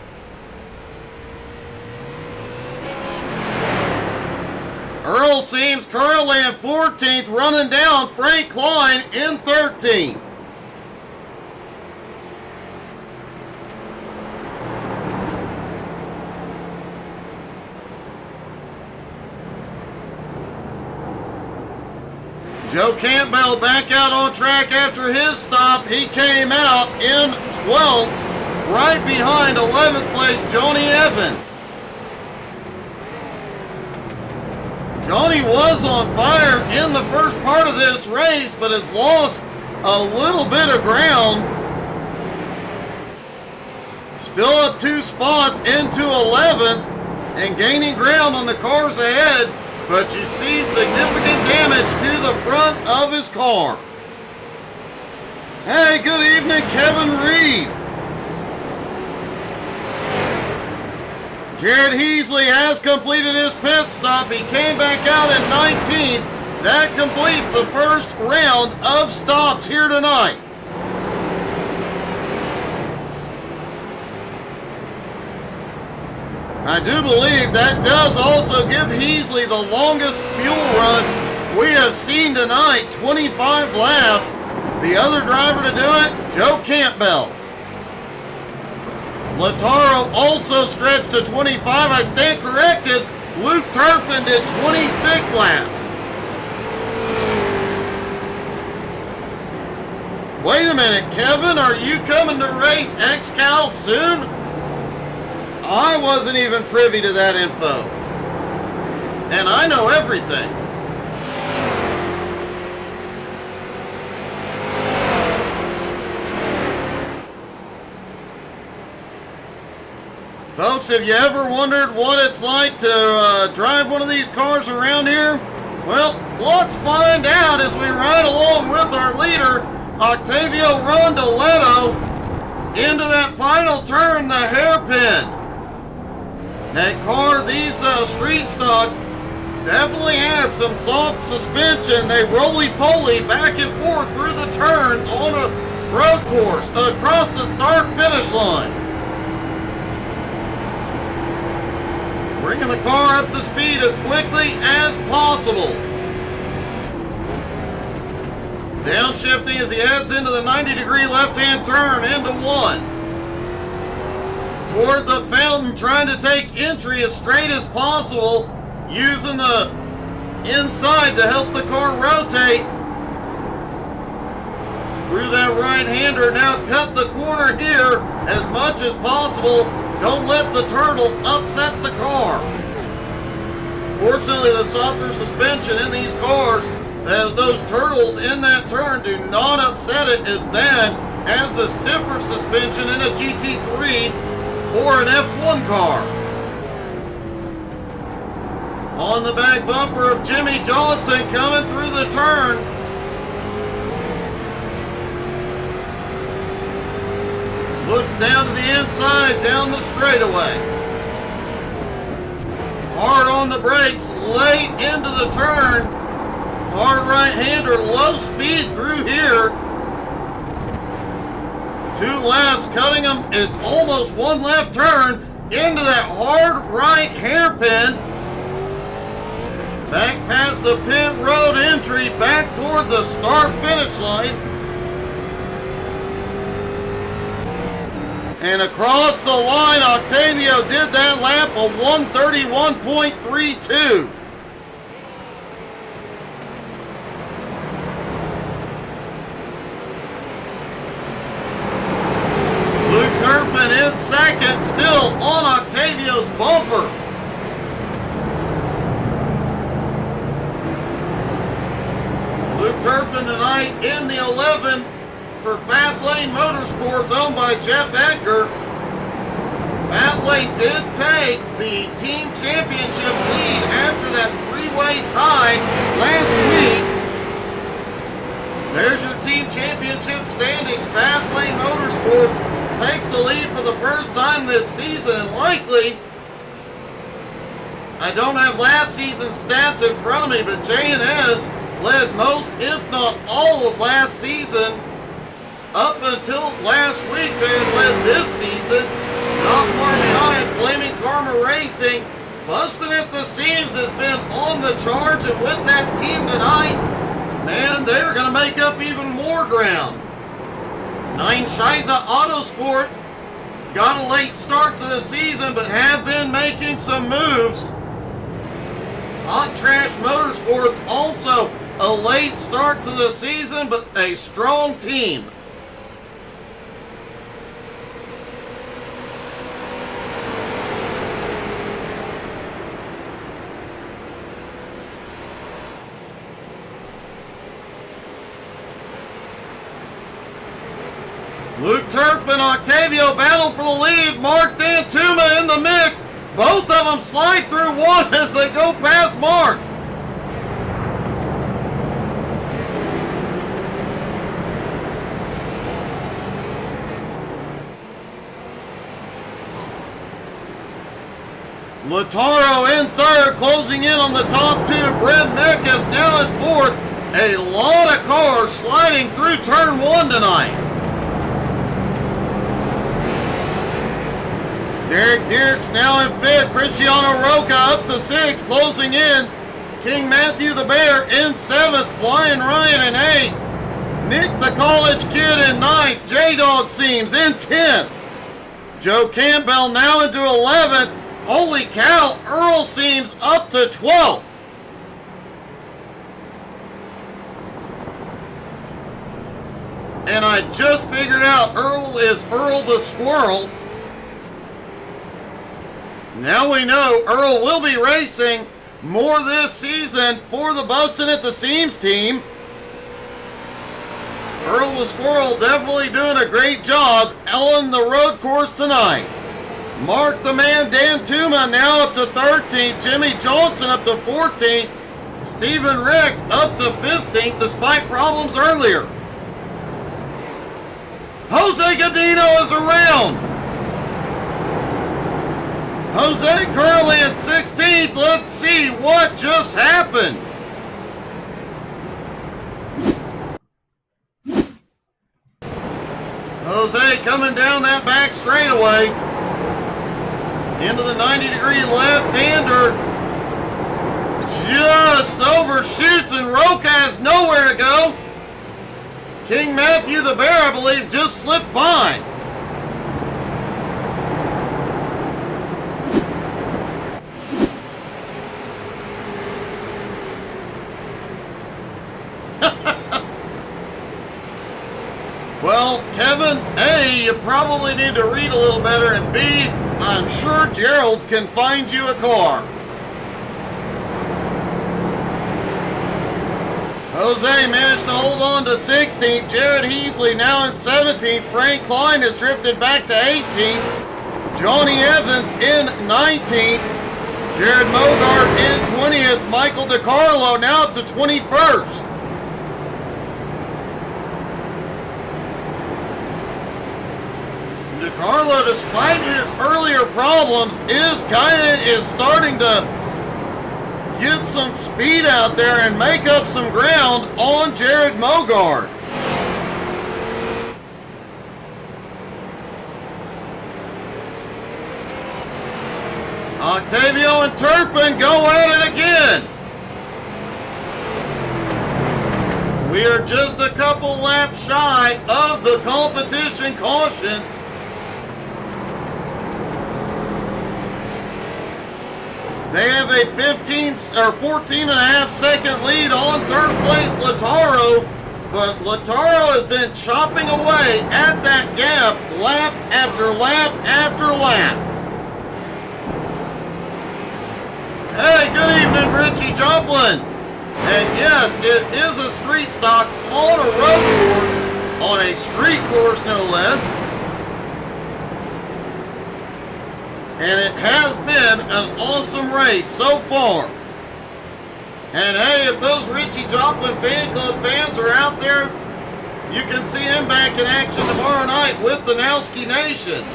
Earl Seams currently in 14th, running down Frank Klein in 13th. Joe Campbell back out on track after his stop. He came out in 12th, right behind 11th place Johnny Evans. Johnny was on fire in the first part of this race, but has lost a little bit of ground. Still up 2 spots into 11th and gaining ground on the cars ahead. But you see significant damage to the front of his car. Hey, good evening, Kevin Reed. Jared Heasley has completed his pit stop. He came back out in 19th. That completes the first round of stops here tonight. I do believe that does also give Heasley the longest fuel run we have seen tonight, 25 laps. The other driver to do it, Joe Campbell. Lataro also stretched to 25. I stand corrected. Luke Turpin did 26 laps. Wait a minute, Kevin, are you coming to race XCAL soon? I wasn't even privy to that info. And I know everything. Folks, have you ever wondered what it's like to drive one of these cars around here? Well, let's find out as we ride along with our leader, Octavio Rondoletto, into that final turn, the hairpin. That car, these street stocks, definitely have some soft suspension. They roly-poly back and forth through the turns on a road course across the start-finish line. Bringing the car up to speed as quickly as possible. Downshifting as he heads into the 90-degree left-hand turn into one. Toward the fountain, trying to take entry as straight as possible, using the inside to help the car rotate. Through that right-hander, now cut the corner here as much as possible. Don't let the turtle upset the car. Fortunately, the softer suspension in these cars, those turtles in that turn do not upset it as bad as the stiffer suspension in a GT3 or an F1 car. On the back bumper of Jimmy Johnson coming through the turn. Looks down to the inside, down the straightaway. Hard on the brakes, late into the turn. Hard right-hander, low speed through here. 2 laps, cutting them. It's almost one left turn into that hard right hairpin. Back past the pit road entry, back toward the start-finish line. And across the line, Octavio did that lap of 131.32. Luke Turpin in second, still on Octavio's bumper. Luke Turpin tonight in the 11 for Fastlane Motorsports, owned by Jeff Edgar. Fastlane did take the team championship lead after that 3-way tie last week. There's your team championship standings. Fastlane Motorsports takes the lead for the first time this season, and likely, I don't have last season's stats in front of me, but J&S led most, if not all, of last season. Up until last week, they had led this season. Not far behind, Flaming Karma Racing, busting at the seams, has been on the charge, and with that team tonight, man, they're going to make up even more ground. Nine Shiza Autosport got a late start to the season, but have been making some moves. Hot Trash Motorsports also a late start to the season, but a strong team. Luke Turpin, Octavio battle for the lead. Mark Dantuma in the mix. Both of them slide through one as they go past Mark. Lataro in third, closing in on the top two. Brett Mekas now in fourth. A lot of cars sliding through turn one tonight. Derek Dierks now in fifth. Cristiano Roca up to sixth, closing in. King Matthew the Bear in seventh. Flying Ryan in eighth. Nick the college kid in 9th. J-Dog Seams in 10th. Joe Campbell now into 11th. Holy cow, Earl Seams up to 12th. And I just figured out Earl is Earl the Squirrel. Now we know Earl will be racing more this season for the Bustin' at the Seams team. Earl the Squirrel definitely doing a great job on the road course tonight. Mark the Man Dan Tuma now up to 13th. Jimmy Johnson up to 14th. Stephen Rex up to 15th despite problems earlier. Jose Godino is around. Jose currently at 16th. Let's see what just happened. Jose coming down that back straightaway into the 90-degree left-hander. Just overshoots and Roca has nowhere to go. King Matthew the Bear, I believe, just slipped by. Well, Kevin, A, you probably need to read a little better, and B, I'm sure Gerald can find you a car. Jose managed to hold on to 16th. Jared Heasley now in 17th. Frank Klein has drifted back to 18th. Johnny Evans in 19th. Jared Mogart in 20th. Michael DiCarlo now up to 21st. DiCarlo, despite his earlier problems, is starting to get some speed out there and make up some ground on Jared Mogart. Octavio and Turpin go at it again. We are just a couple laps shy of the competition caution. They have a 14 and a half second lead on third place Lataro, but Lataro has been chopping away at that gap lap after lap after lap. Hey, good evening, Richie Joplin. And yes, it is a street stock on a road course, on a street course no less. And it has been an awesome race so far. And hey, if those Richie Joplin Fan Club fans are out there, you can see him back in action tomorrow night with the Nowski Nation.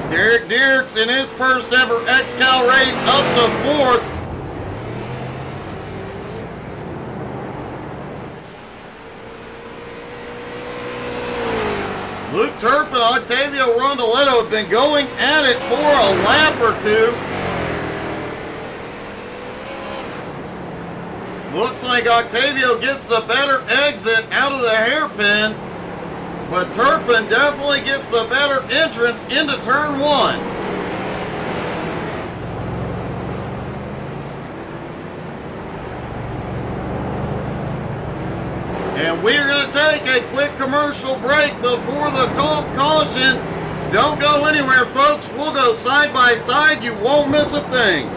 Derek Dierks in his first ever XCAL race up to 4th. Luke Turpin and Octavio Rondoletto have been going at it for a lap or two. Looks like Octavio gets the better exit out of the hairpin, but Turpin definitely gets the better entrance into turn 1. And we're going to take a quick commercial break before the caution. Don't go anywhere, folks. We'll go side by side. You won't miss a thing.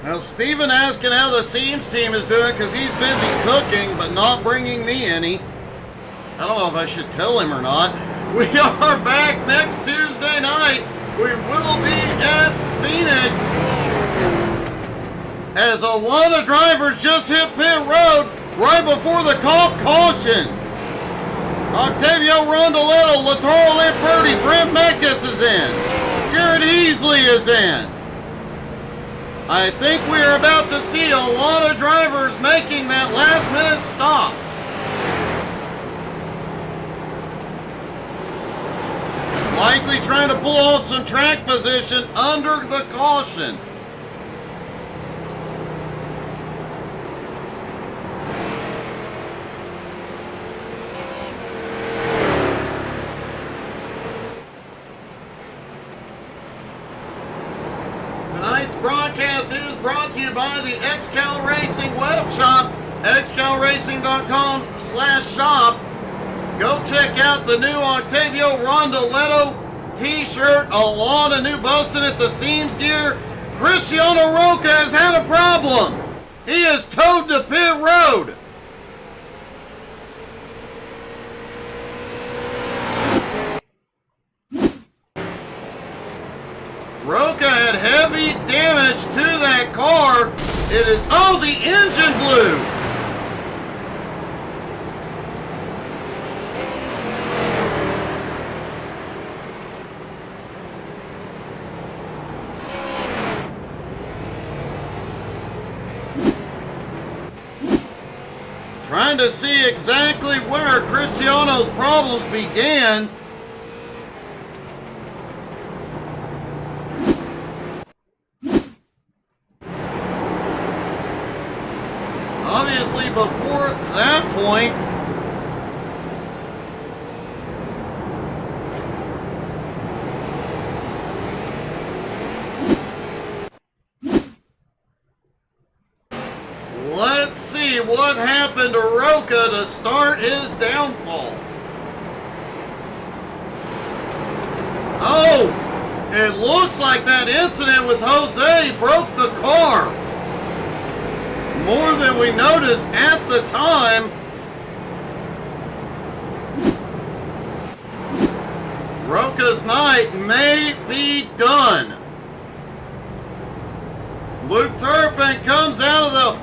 Now, Steven asking how the Seams team is doing because he's busy cooking but not bringing me any. I don't know if I should tell him or not. We are back next Tuesday night. We will be at Phoenix as a lot of drivers just hit pit road right before the comp caution. Octavio Rondoletto, Latoro Lamperti, Brent Meckes is in. Jared Heasley is in. I think we are about to see a lot of drivers making that last minute stop. Likely trying to pull off some track position under the caution. Tonight's broadcast is brought to you by the XCAL Racing web shop, xcalracing.com/shop. Go check out the new Octavio Rondoletto t-shirt, a lot of new busting at the seams gear. Cristiano Roca has had a problem. He is towed to pit road. Roca had heavy damage to that car. It is, oh, the engine blew. Trying to see exactly where Cristiano's problems began. Obviously, before that point, let's see what happened to Roca to start his downfall. Oh, it looks like that incident with Jose broke the car. More than we noticed at the time. Roca's night may be done. Luke Turpin comes out of the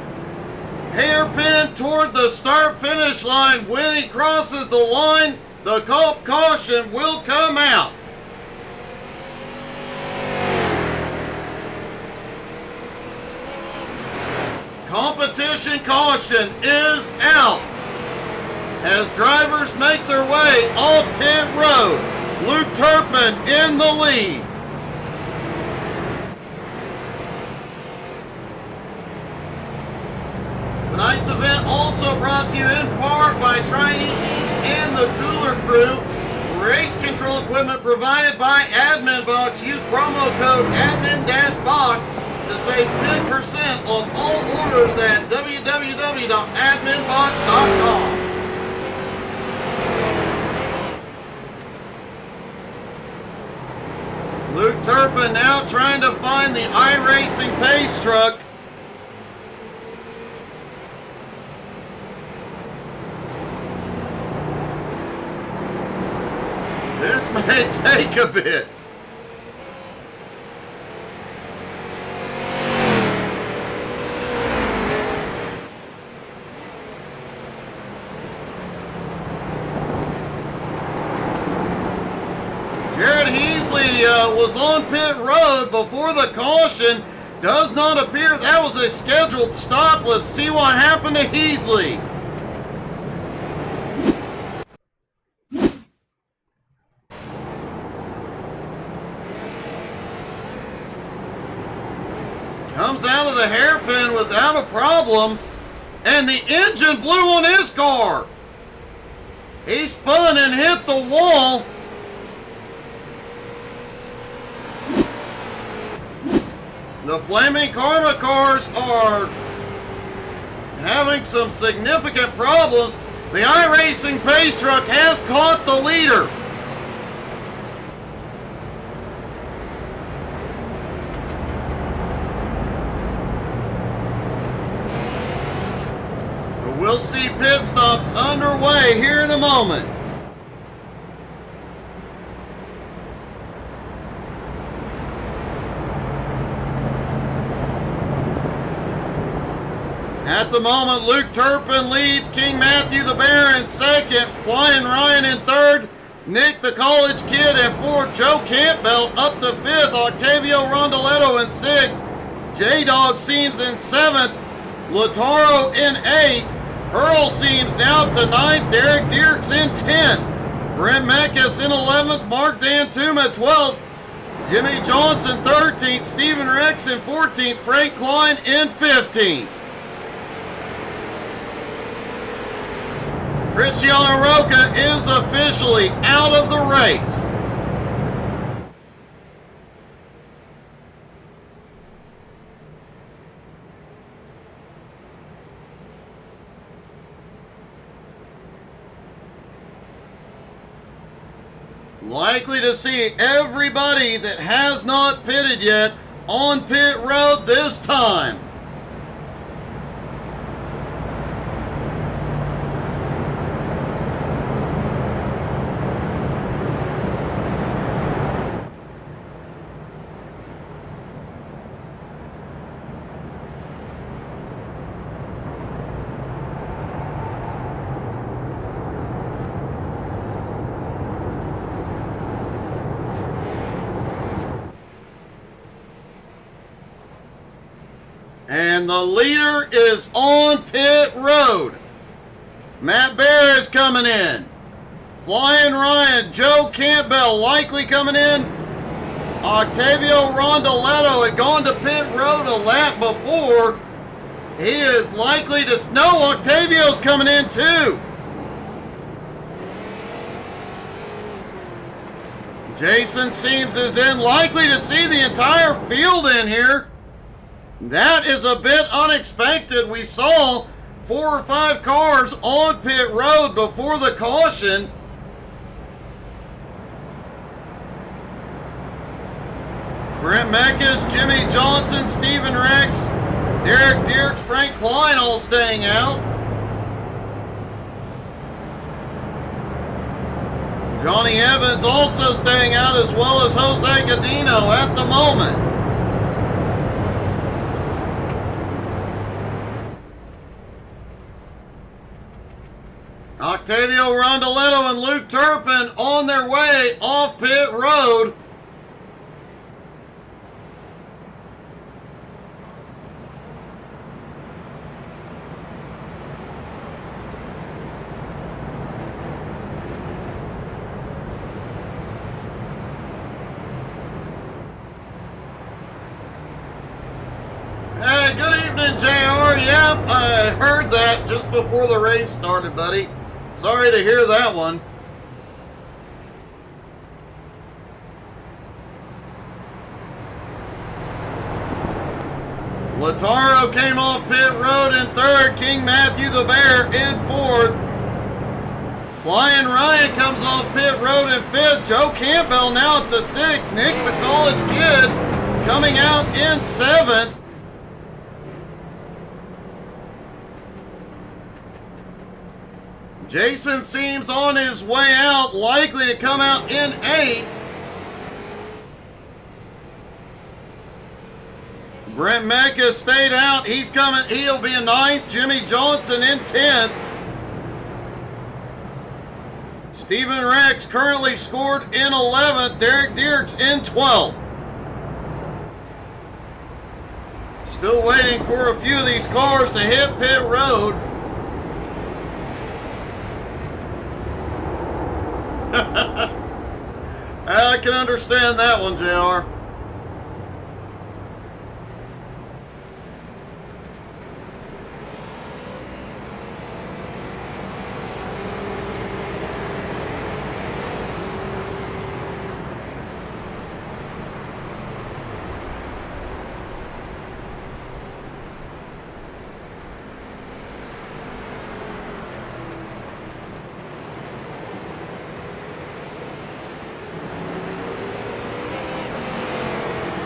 hairpin toward the start-finish line. When he crosses the line, the comp caution will come out. Competition caution is out as drivers make their way off pit road. Luke Turpin in the lead. Tonight's event also brought to you in part by Tri-Heat and the Cooler Crew. Race control equipment provided by Admin Box. Use promo code admin-box to save 10% on all orders at www.adminbox.com. Luke Turpin now trying to find the iRacing pace truck. This may take a bit. Jared Heasley was on pit road before the caution. Does not appear that was a scheduled stop. Let's see what happened to Heasley. Comes out of the hairpin without a problem, and the engine blew on his car. He spun and hit the wall. The Flaming Karma cars are having some significant problems. The iRacing pace truck has caught the leader. pit stops underway here in a moment. At the moment, Luke Turpin leads, King Matthew the Bear in second, Flying Ryan in third, Nick the College Kid in fourth, Joe Campbell up to fifth, Octavio Rondoletto in sixth, J-Dog Seams in seventh, Lataro in eighth, Earl Seams now up to ninth, Derek Dierks in 10th, Brent Meckes in 11th, Mark Dantuma 12th, Jimmy Johnson 13th, Stephen Rex in 14th, Frank Klein in 15th. Cristiano Roca is officially out of the race. Likely to see everybody that has not pitted yet on pit road this time. And the leader is on pit road. Matt Bear is coming in. Flying Ryan, Joe Campbell likely coming in. Octavio Rondoletto had gone to pit road a lap before. He is likely to... No, Octavio's coming in too. Jason Seams is in. Likely to see the entire field in here. That is a bit unexpected. We saw 4 or 5 cars on pit road before the caution. Brent Meckes, Jimmy Johnson, Stephen Rex, Derek Dierks, Frank Klein all staying out. Johnny Evans also staying out, as well as Jose Godino at the moment. Octavio Rondoletto and Luke Turpin on their way off pit road. Hey, good evening, JR. Yep, I heard that just before the race started, buddy. Sorry to hear that one. Lataro came off pit road in third. King Matthew the Bear in fourth. Flying Ryan comes off pit road in fifth. Joe Campbell now up to sixth. Nick the College Kid coming out in seventh. Jason Seams on his way out, likely to come out in eighth. Brent Meckes stayed out. He's coming. He'll be in ninth. Jimmy Johnson in 10th. Stephen Rex currently scored in 11th. Derek Dierks in 12th. Still waiting for a few of these cars to hit pit road. I can understand that one, JR.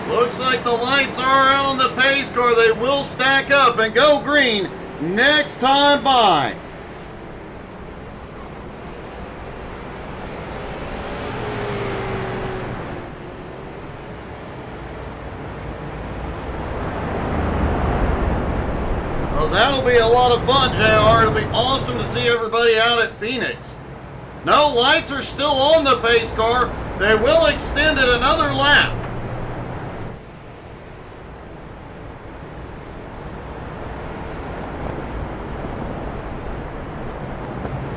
Looks like the lights are out on the pace car. They will stack up and go green next time by. That'll be a lot of fun, JR. It'll be awesome to see everybody out at Phoenix. No, lights are still on the pace car. They will extend it another lap.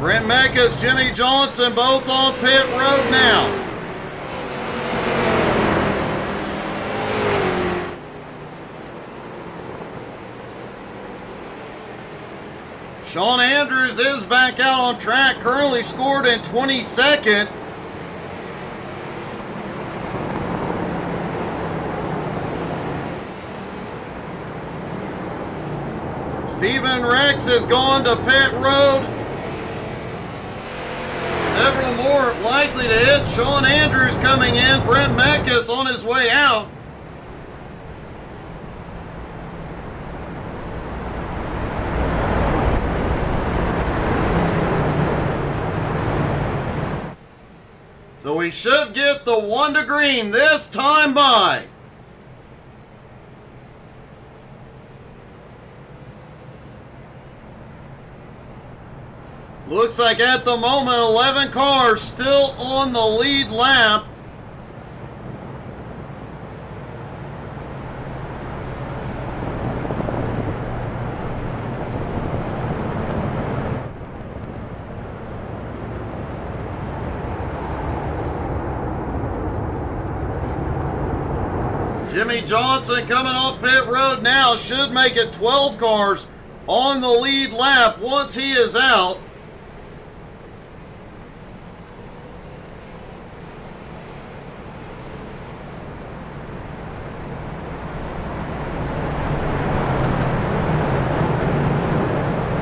Brent Mekas, Jimmy Johnson, both on pit road now. Sean Andrews is back out on track, currently scored in 22nd. Steven Rex has gone to pit road. Several more likely to hit. Sean Andrews coming in. Brent Mekas on his way out. So we should get the 1 to green this time by. Looks like at the moment 11 cars still on the lead lap. Jimmy Johnson coming off pit road now should make it 12 cars on the lead lap once he is out.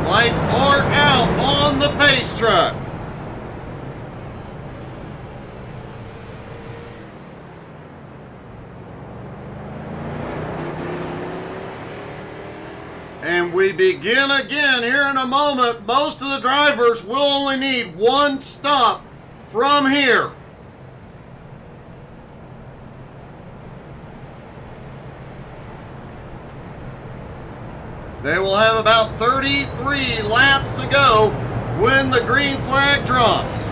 Lights are out on the pace truck. And we begin again here in a moment. Most of the drivers will only need one stop from here. They will have about 33 laps to go when the green flag drops.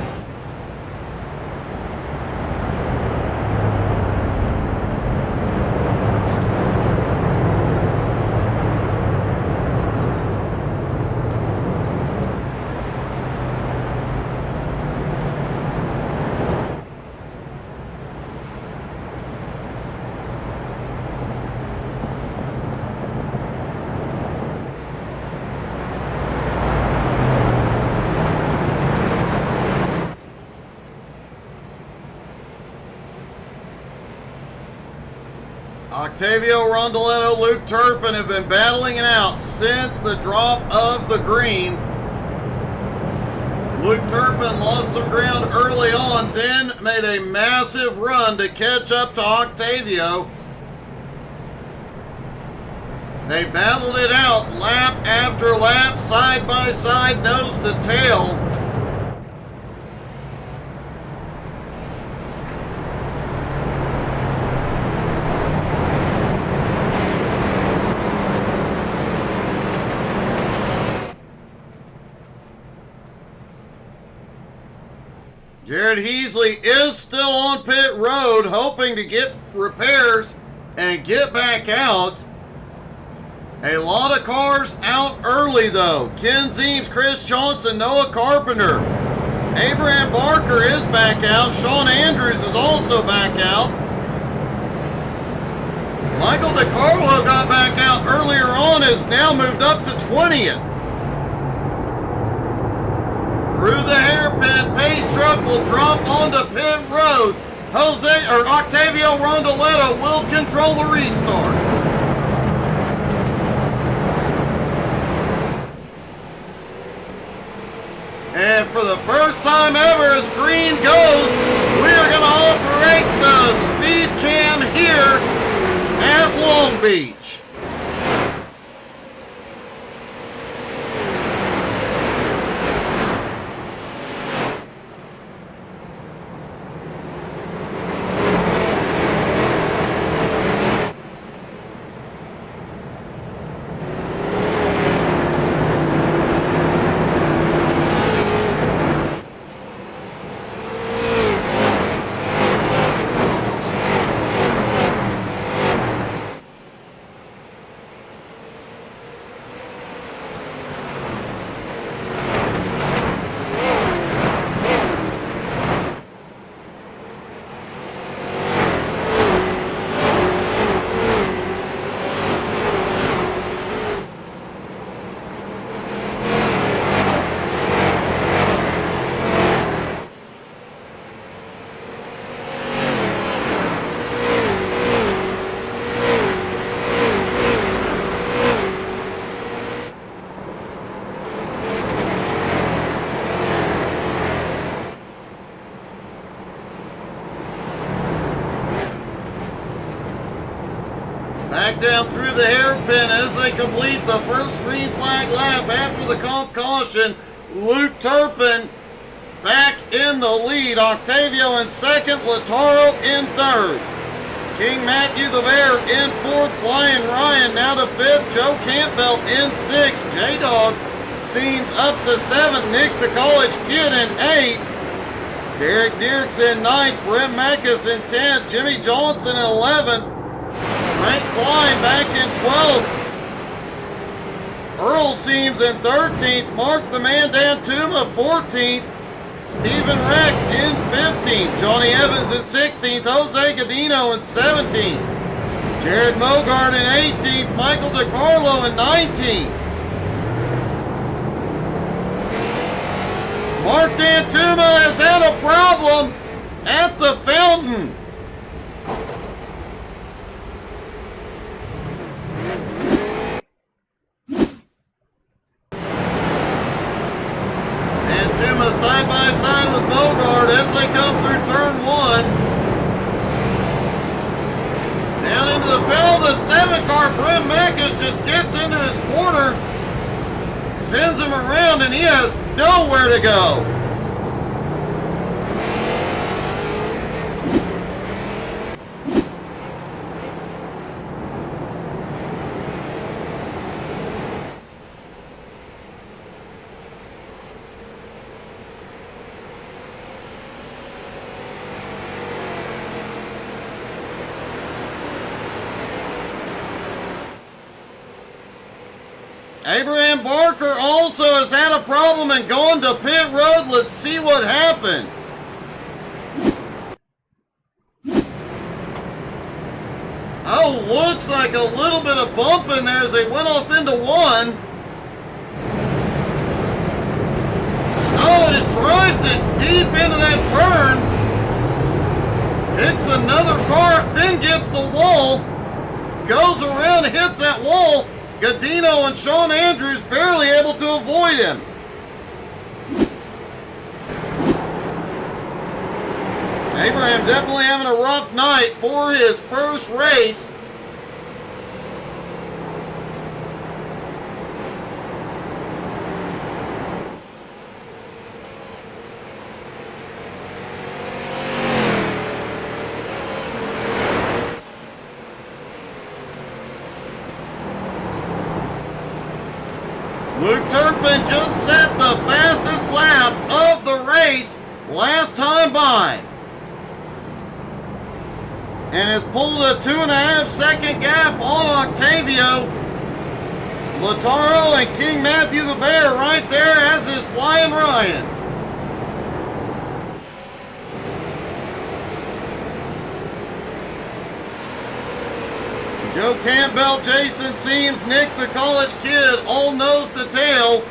Octavio Rondoletto, Luke Turpin have been battling it out since the drop of the green. Luke Turpin lost some ground early on, then made a massive run to catch up to Octavio. They battled it out lap after lap, side by side, nose to tail. Jared Heasley is still on pit road, hoping to get repairs and get back out. A lot of cars out early though. Ken Zeems, Chris Johnson, Noah Carpenter. Abraham Barker is back out. Sean Andrews is also back out. Michael DiCarlo got back out earlier on, has now moved up to 20th. Through the hairpin, pace truck will drop onto pit road. Octavio Rondoletto will control the restart. And for the first time ever, as green goes, we are going to operate the speed cam here at Long Beach. Back down through the hairpin as they complete the first green flag lap after the comp caution. Luke Turpin back in the lead. Octavio in second, Lataro in third. King Matthew the Bear in fourth, Flying Ryan now to fifth, Joe Campbell in sixth, J-Dog seems up to seventh, Nick the College Kid in eighth, Derek Dierks in ninth, Brent Mackes in 10th, Jimmy Johnson in 11th, Frank Klein back in 12th, Earl Seams in 13th, Mark the Man Dantuma 14th, Stephen Rex in 15th, Johnny Evans in 16th, Jose Godino in 17th, Jared Mogart in 18th, Michael DiCarlo in 19th. Mark Dantuma has had a problem at the fountain. Dantuma side by side with Mogart as they come through turn one. Down into the field, the 7 car, Brent Mackes just gets into his corner, sends him around, and he has nowhere to go. Abraham Barker also has had a problem and gone to pit road. Let's see what happened. Oh, looks like a little bit of bump in there as they went off into one. Oh, and it drives it deep into that turn. Hits another car, then gets the wall. Goes around, hits that wall. Godino and Sean Andrews barely able to avoid him. Abraham definitely having a rough night for his first race. Luke Turpin just set the fastest lap of the race last time by, and has pulled a 2.5 second gap on Octavio. Lataro and King Matthew the Bear right there, as is Flying Ryan. Joe Campbell, Jason Seams, Nick the College Kid, all nose to tail.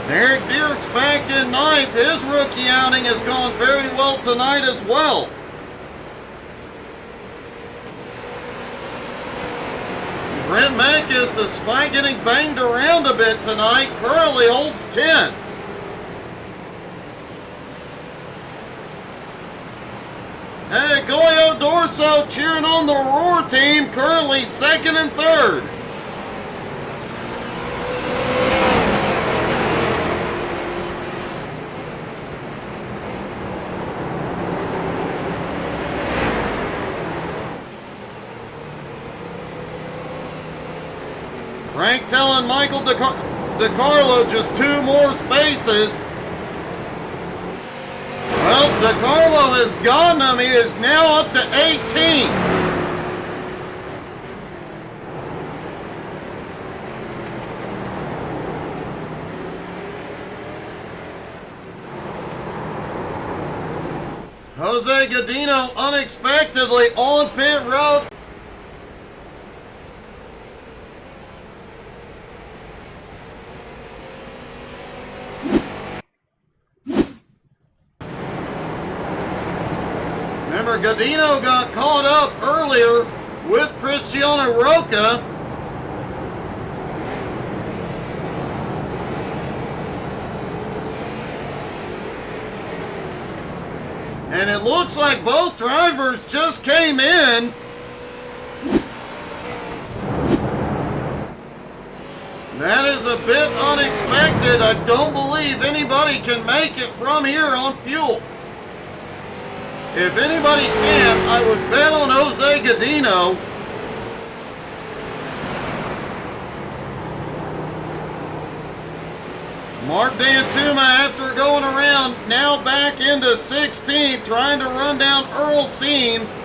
Derek Dierks back in ninth. His rookie outing has gone very well tonight as well. Brent Mackes, despite getting banged around a bit tonight, currently holds 10th. Hey, Goyo Dorso cheering on the Roar team, currently second and third. Frank telling Michael DiCarlo just 2 more spaces. Well, DiCarlo has gotten him. He is now up to 18. Jose Godino unexpectedly on pit road. Remember, Godino got caught up earlier with Cristiano Roca. And it looks like both drivers just came in. That is a bit unexpected. I don't believe anybody can make it from here on fuel. If anybody can, I would bet on Jose Godino. Mark D'Antuma, after going around, now back into 16th, trying to run down Earl Seams.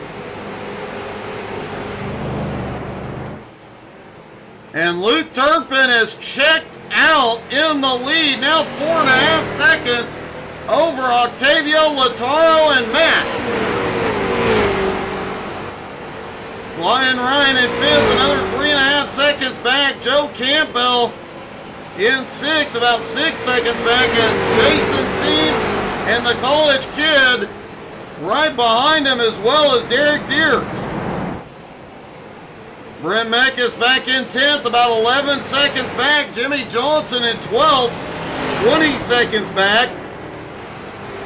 And Luke Turpin has checked out in the lead, now 4.5 seconds over Octavio, Lautaro, and Matt. Flying Ryan in 5th, another 3.5 seconds back. Joe Campbell in 6th, about 6 seconds back as Jason Seams and the college kid right behind him, as well as Derek Dierks. Brent Meckes back in 10th, about 11 seconds back. Jimmy Johnson in 12th, 20 seconds back.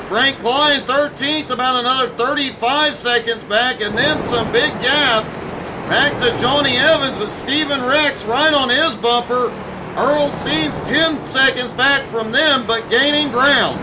Frank Klein 13th, about another 35 seconds back, and then some big gaps back to Johnny Evans, but Stephen Rex right on his bumper. Earl Seams 10 seconds back from them, but gaining ground.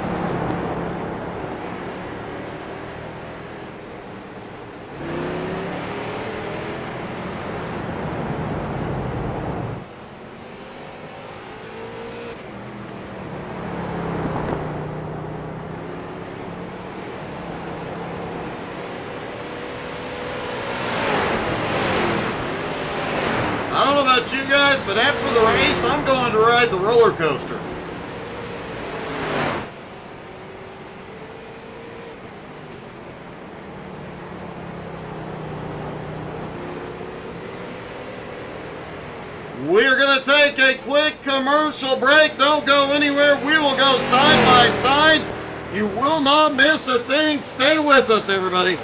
I don't know about you guys, but after the race, I'm going to ride the roller coaster. We're going to take a quick commercial break. Don't go anywhere. We will go side by side. You will not miss a thing. Stay with us, everybody.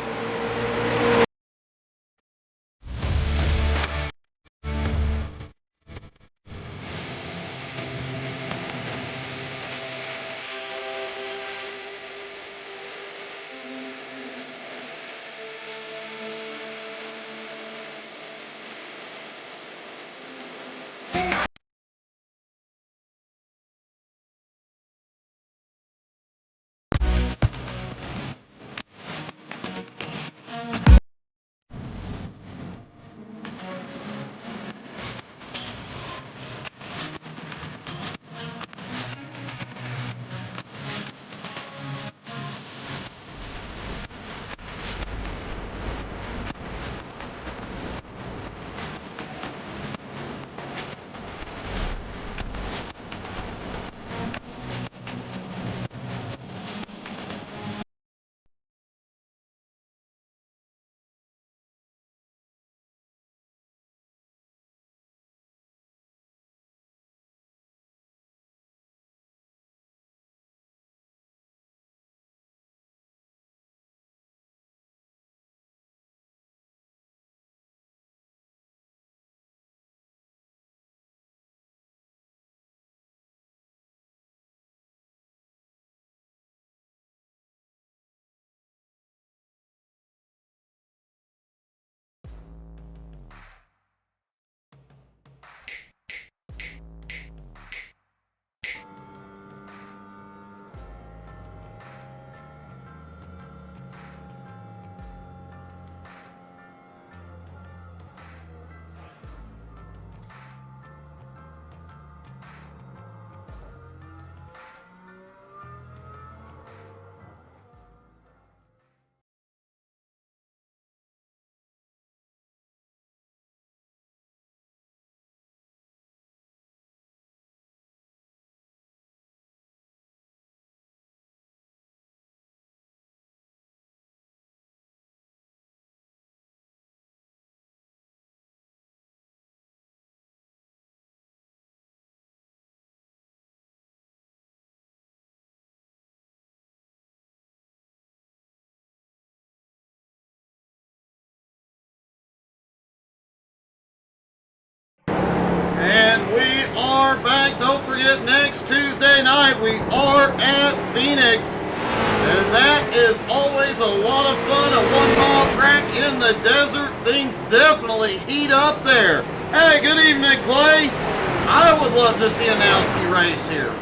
And we are back. Don't forget, next Tuesday night we are at Phoenix. And that is always a lot of fun. A 1-mile track in the desert. Things definitely heat up there. Hey, good evening, Clay. I would love to see a Nowski race here.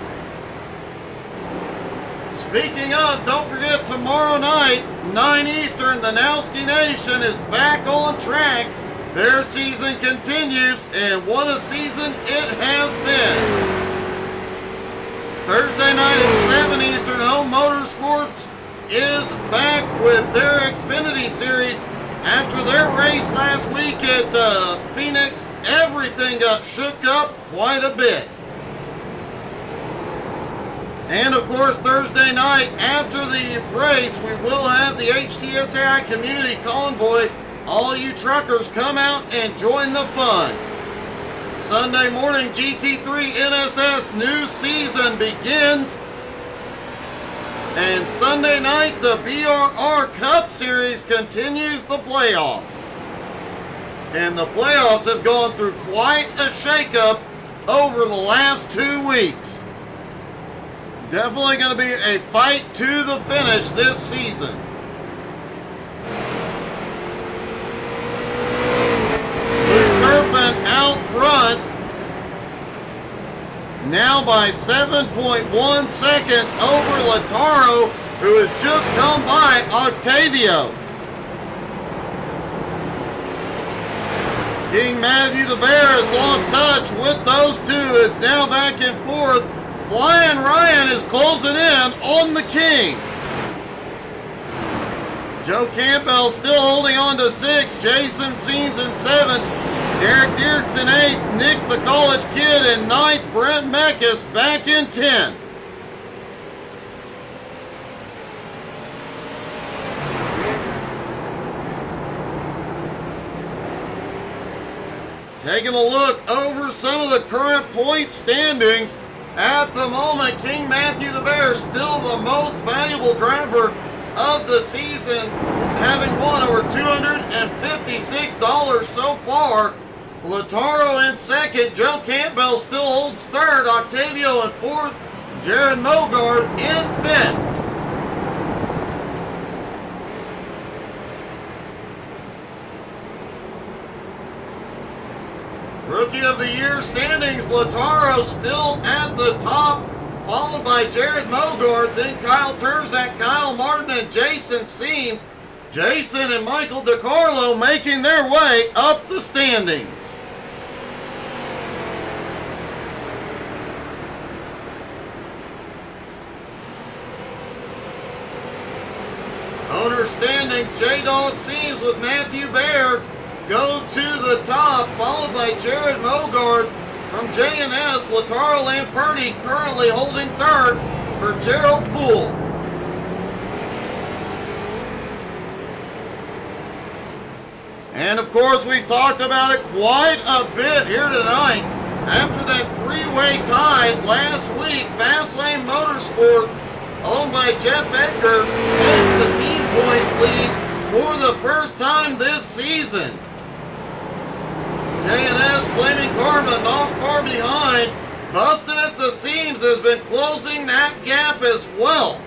Speaking of, don't forget tomorrow night, 9 Eastern, the Nowski Nation is back on track. Their season continues, and what a season it has been. Thursday night at 7 Eastern, Home Motorsports is back with their Xfinity Series. After their race last week at Phoenix, everything got shook up quite a bit. And of course, Thursday night after the race, we will have the HTSAI Community Convoy. All you truckers come out and join the fun. Sunday morning, GT3 NSS new season begins. And Sunday night, the BRR Cup Series continues the playoffs. And the playoffs have gone through quite a shakeup over the last 2 weeks. Definitely going to be a fight to the finish this season. Luke Turpin out front. Now by 7.1 seconds over Lautaro, who has just come by Octavio. King Matthew the Bear has lost touch with those two. It's now back and forth. Flying Ryan is closing in on the King. Joe Campbell still holding on to 6. Jason Seams in 7th. Derek Dierks in 8th. Nick the College Kid in 9th. Brent Meckes back in 10th. Taking a look over some of the current point standings. At the moment, King Matthew the Bear still the most valuable driver of the season, having won over $256 so far. Lautaro in 2nd. Joe Campbell still holds 3rd. Octavio in 4th. Jared Mogard in 5th. Rookie of the Year standings, Lautaro still at the top, followed by Jared Mogard, then Kyle Terzak, Kyle Martin, and Jason Seams. Jason and Michael DiCarlo making their way up the standings. Owner standings, J-Dog Seams with Matthew Bear go to the top, followed by Jared Mogard from J&S. Lautaro Lamperti currently holding 3rd for Gerald Poole. And of course, we've talked about it quite a bit here tonight. After that 3-way tie last week, Fastlane Motorsports, owned by Jeff Edgar, takes the team point lead for the first time this season. J&S Flaming Karma not far behind. Busting at the Seams has been closing that gap as well.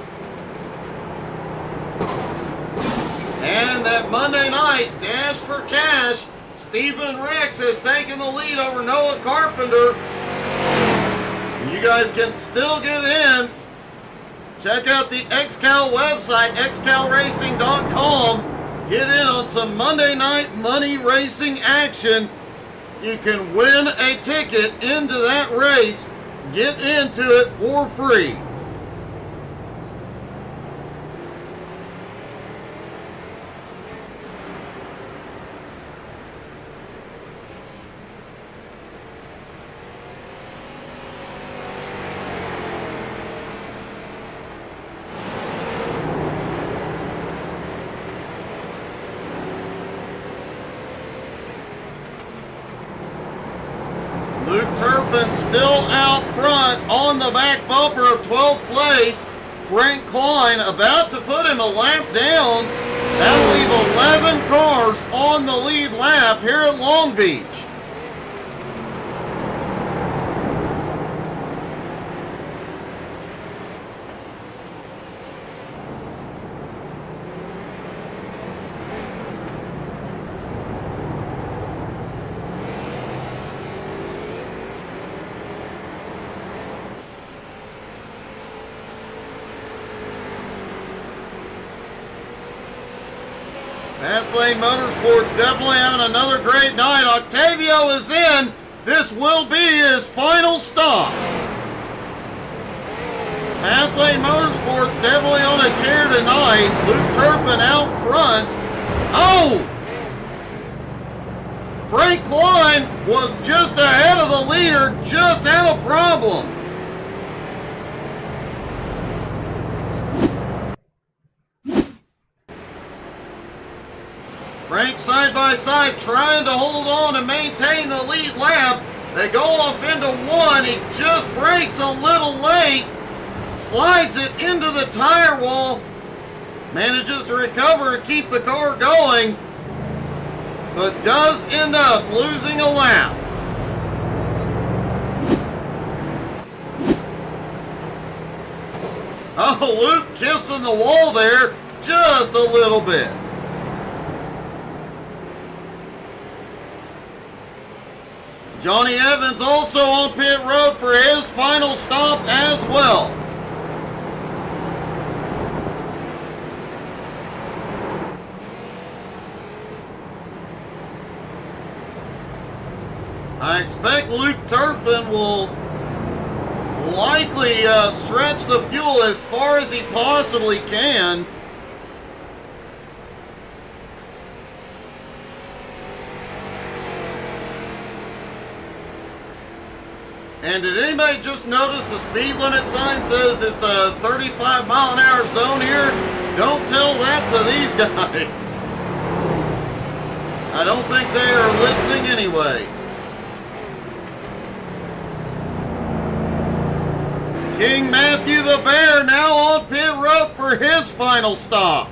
And that Monday night Dash for Cash, Stephen Ricks has taken the lead over Noah Carpenter. You guys can still get in. Check out the XCAL website, xcalracing.com. Get in on some Monday night money racing action. You can win a ticket into that race. Get into it for free. Luke Turpin still out front on the back bumper of 12th place. Frank Klein about to put him a lap down. That'll leave 11 cars on the lead lap here at Long Beach. Fastlane Motorsports definitely having another great night. Octavio is in. This will be his final stop. Fastlane Motorsports definitely on a tear tonight. Luke Turpin out front. Oh! Frank Klein was just ahead of the leader, just had a problem. Frank side by side trying to hold on and maintain the lead lap. They go off into one. He just brakes a little late. Slides it into the tire wall. Manages to recover and keep the car going. But does end up losing a lap. Oh, Luke kissing the wall there just a little bit. Johnny Evans also on pit road for his final stop as well. I expect Luke Turpin will likely stretch the fuel as far as he possibly can. And did anybody just notice the speed limit sign says it's a 35-mile-an-hour zone here? Don't tell that to these guys. I don't think they are listening anyway. King Matthew the Bear now on pit road for his final stop.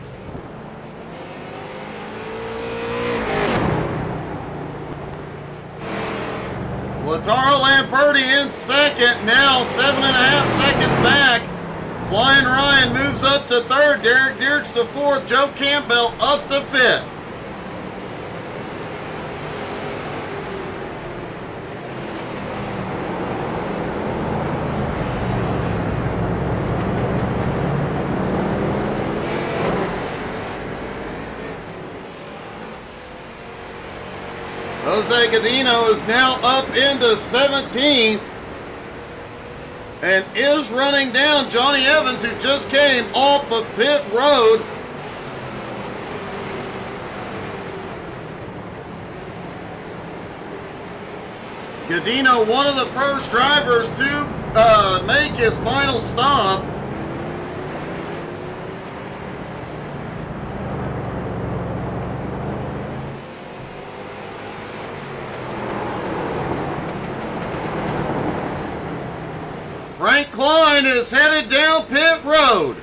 Lataro Lamperti in second, now 7.5 seconds back. Flying Ryan moves up to third, Derek Dierks to fourth, Joe Campbell up to fifth. Jose Godino is now up into 17th and is running down Johnny Evans, who just came off of pit road. Godino, one of the first drivers to make his final stop. Frank Klein is headed down pit road.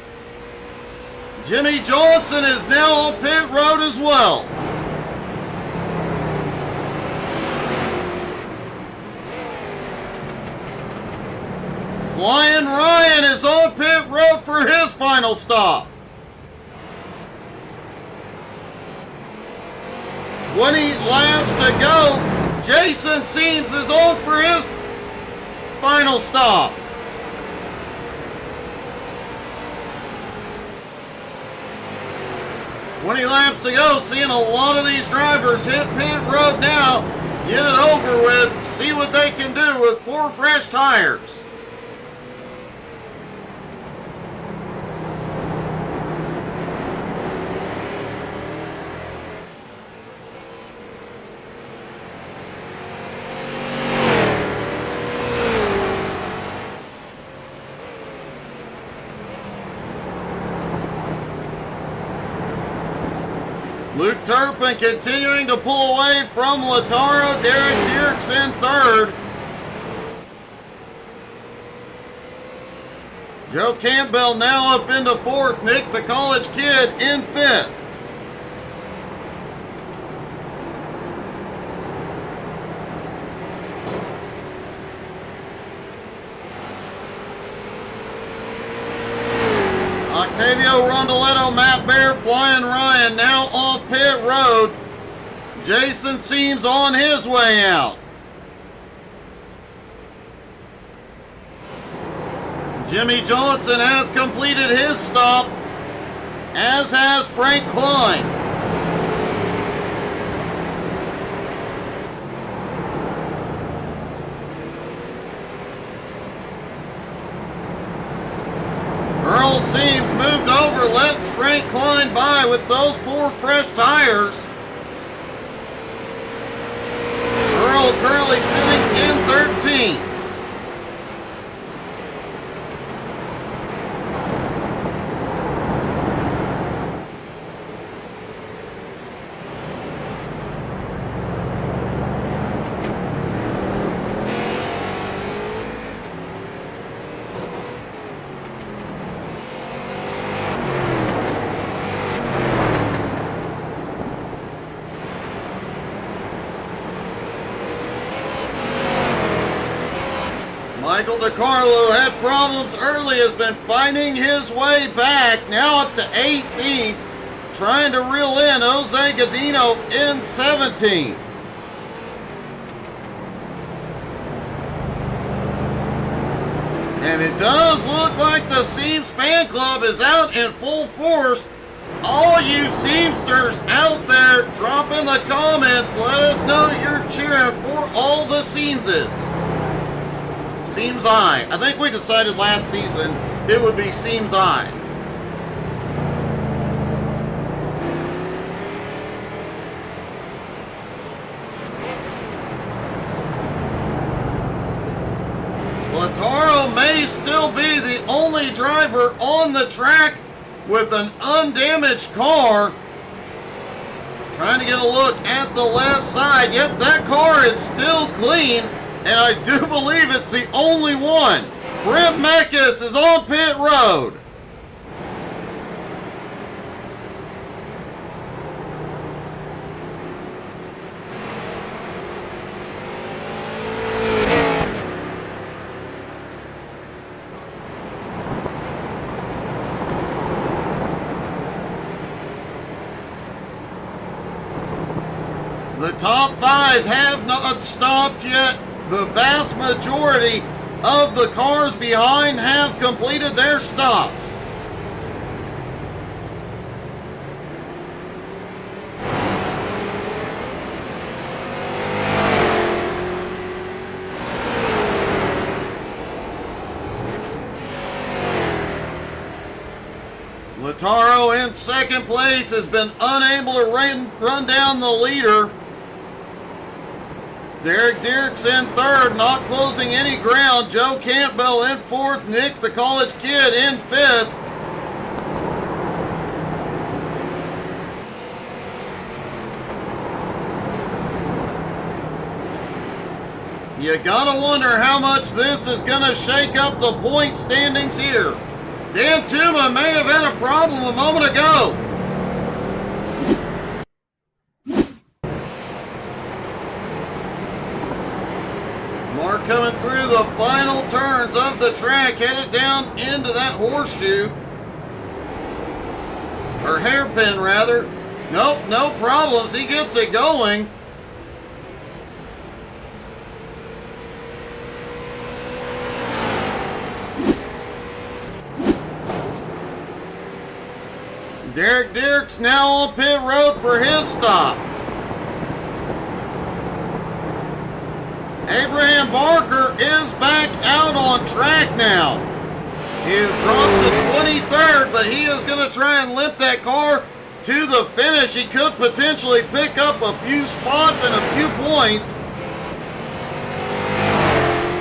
Jimmy Johnson is now on pit road as well. Flying Ryan is on pit road for his final stop. 20 laps to go. Jason Seams is on for his final stop. 20 laps to go, seeing a lot of these drivers hit pit road now, get it over with, see what they can do with 4 fresh tires. Luke Turpin continuing to pull away from Lataro. Derek Dierks in third. Joe Campbell now up into fourth. Nick the college kid in fifth. Octavio Rondoletto, Matt Bear, Flying Ryan now off pit road. Jason Seams on his way out. Jimmy Johnson has completed his stop, as has Frank Klein. straight climb by with those 4 fresh tires. Earl currently sitting in 13th. Michael DiCarlo had problems early, has been finding his way back, now up to 18th, trying to reel in Jose Godino in 17th. And it does look like the Seams fan club is out in full force. All you Seamsters out there, drop in the comments, let us know you're cheering for all the Seamses. Seems I think we decided last season it would be Seems I. Lautaro may still be the only driver on the track with an undamaged car. Trying to get a look at the left side. Yep, that car is still clean. And I do believe it's the only one. Brent Meckes is on pit road. The top 5 have not stopped yet. The vast majority of the cars behind have completed their stops. Lautaro in second place has been unable to run down the leader. Derek Dierks in third, not closing any ground. Joe Campbell in fourth. Nick, the college kid, in fifth. You gotta wonder how much this is gonna shake up the point standings here. Dan Tuma may have had a problem a moment ago. Mark coming through the final turns of the track, headed down into that horseshoe. Or hairpin, rather. Nope, no problems. He gets it going. Derek Dierks now on pit road for his stop. Abraham Barker is back out on track now. He has dropped to 23rd, but he is going to try and limp that car to the finish. He could potentially pick up a few spots and a few points.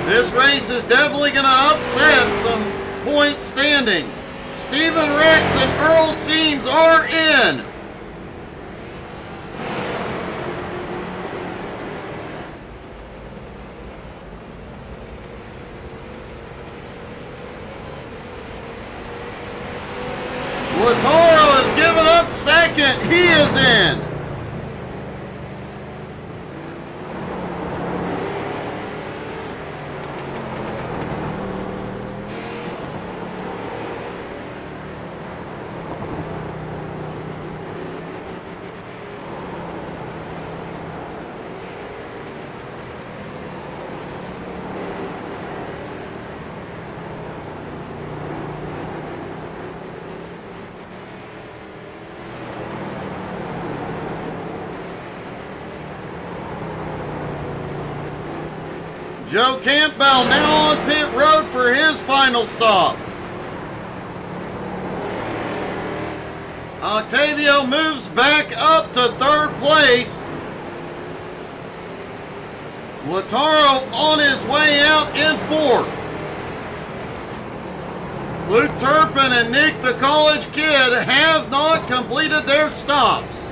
This race is definitely going to upset some point standings. Stephen Rex and Earl Seams are in. Lautaro has given up second. He is in. Joe Campbell now on pit road for his final stop. Octavio moves back up to third place. Lataro on his way out in fourth. Luke Turpin and Nick the College Kid have not completed their stops.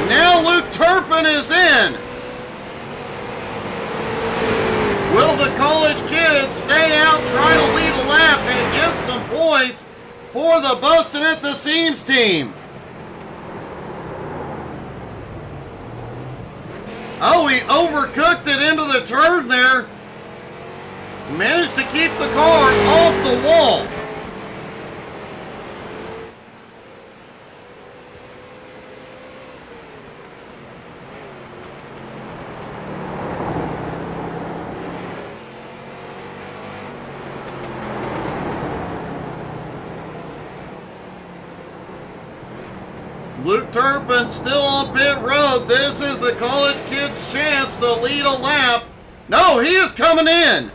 Now Luke Turpin is in. Will the College Kid stay out, try to lead a lap, and get some points for the Bustin' at the Seams team? Oh, he overcooked it into the turn there. Managed to keep the car off the wall. Luke Turpin still on pit road. This is the College Kid's chance to lead a lap. No, he is coming in.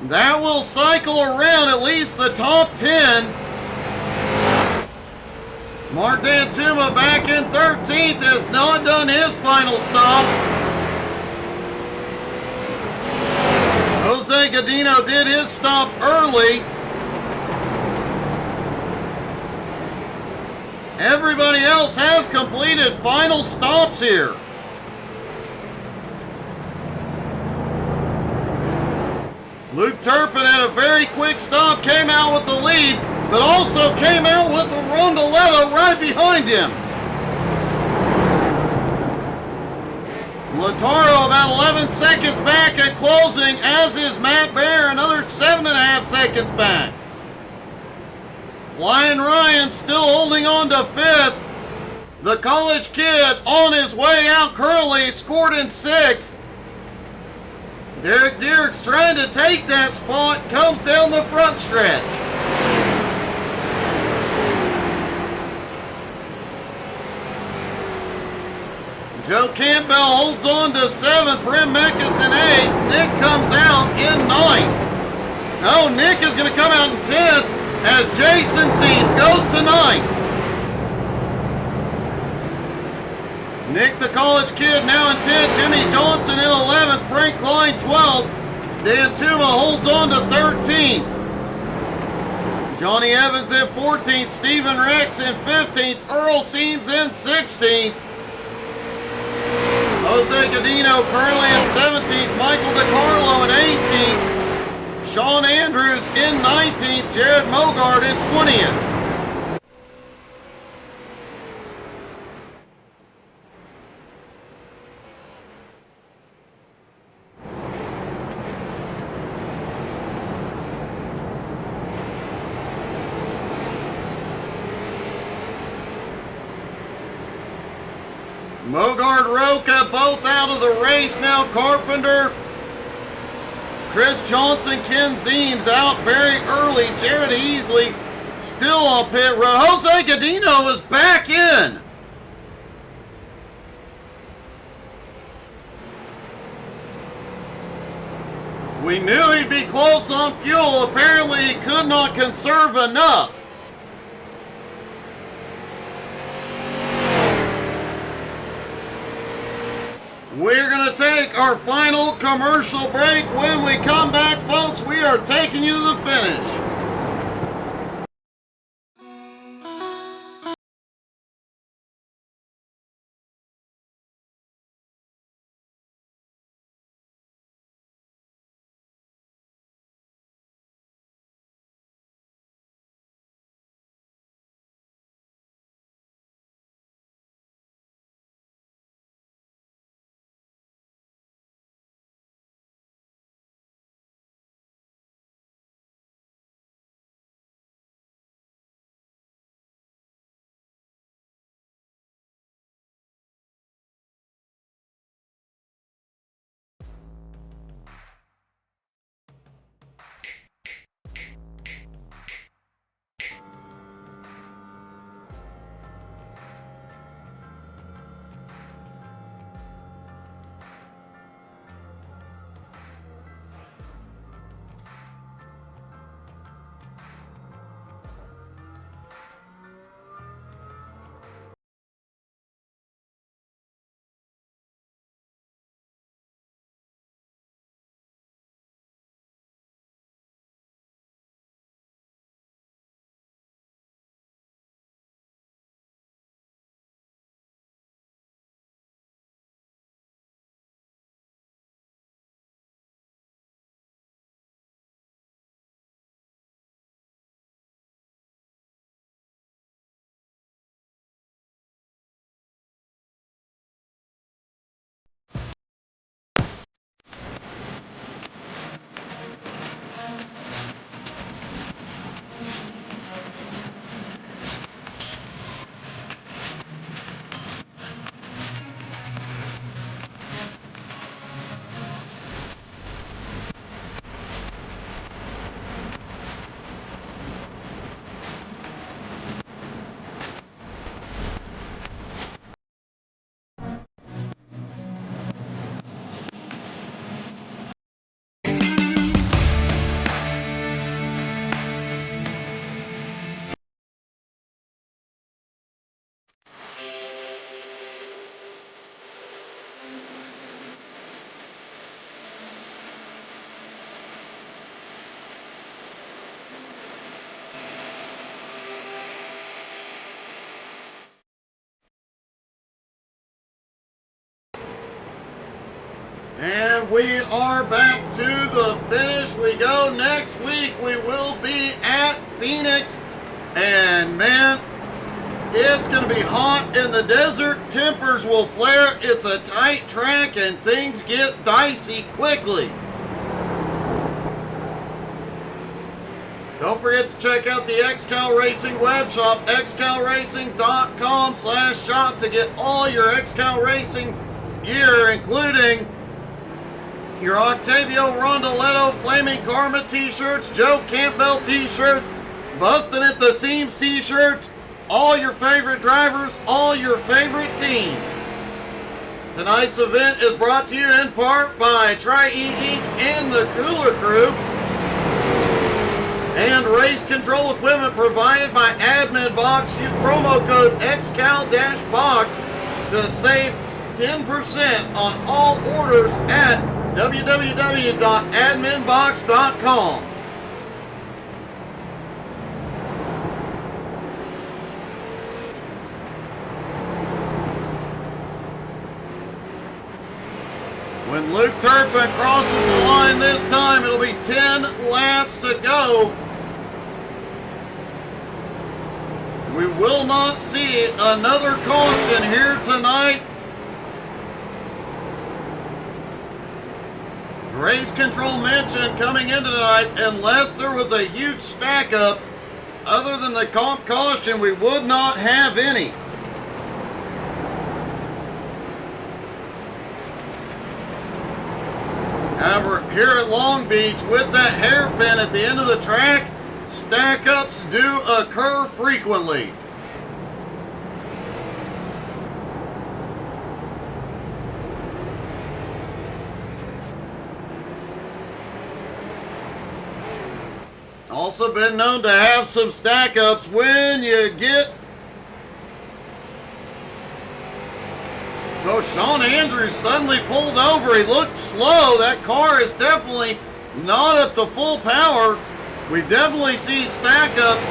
That will cycle around at least the top 10. Mark Dantuma back in 13th, has not done his final stop. Jose Godino did his stop early. Everybody else has completed final stops here. Luke Turpin had a very quick stop, came out with the lead, but also came out with the Rondoletto right behind him. Lataro about 11 seconds back at closing, as is Matt Bear, another 7.5 seconds back. Flying Ryan still holding on to 5th. The College Kid on his way out currently scored in 6th. Derek Dierks trying to take that spot, comes down the front stretch. Joe Campbell holds on to 7th, Brent Meckes in 8th. Nick comes out in 9th. No, Nick is going to come out in 10th. As Jason Seams goes to 9th. Nick the College Kid now in 10th. Jimmy Johnson in 11th. Frank Klein 12th. Dan Tuma holds on to 13th. Johnny Evans in 14th. Stephen Rex in 15th. Earl Seams in 16th. Jose Godino currently in 17th. Michael DiCarlo in 18th. Sean Andrews in 19th, Jared Mogard in 20th. Mogard, Roca both out of the race now. Carpenter, Chris Johnson, Ken Zeems out very early. Jared Easley still on pit road. Jose Godino is back in. We knew he'd be close on fuel. Apparently he could not conserve enough. We're going to take our final commercial break. When we come back, folks, we are taking you to the finish. And we are back to the finish. We go. Next week we will be at Phoenix. And man, it's going to be hot in the desert. Tempers will flare. It's a tight track and things get dicey quickly. Don't forget to check out the XCAL Racing web shop, xcalracing.com/shop, to get all your XCAL Racing gear, including your Octavio Rondoletto Flaming Karma t-shirts, Joe Campbell t-shirts, Bustin' at the Seams t-shirts, all your favorite drivers, all your favorite teams. Tonight's event is brought to you in part by Tri-E Inc. and the Cooler Crew, and race control equipment provided by Admin Box. Use promo code XCAL-BOX to save 10% on all orders at www.adminbox.com. When Luke Turpin crosses the line this time, it'll be 10 laps to go. We will not see another caution here tonight. Race control mentioned coming into tonight, unless there was a huge stack up, other than the comp caution, we would not have any. However, here at Long Beach, with that hairpin at the end of the track, stack-ups do occur frequently. Also been known to have some stack-ups when you get... Oh, Sean Andrews suddenly pulled over. He looked slow. That car is definitely not up to full power. We definitely see stack-ups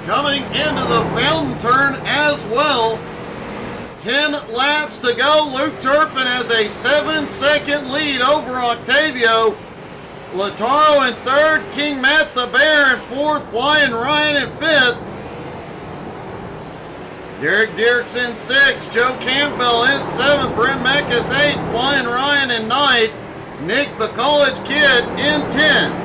coming into the fountain turn as well. 10 laps to go. Luke Turpin has a 7-second lead over Octavio. Lataro in third, King Matt the Bear in fourth, Flying Ryan in fifth. Derek Dierks in sixth, Joe Campbell in seventh, Brent Meckes eighth, Flying Ryan in ninth, Nick the College Kid in 10th.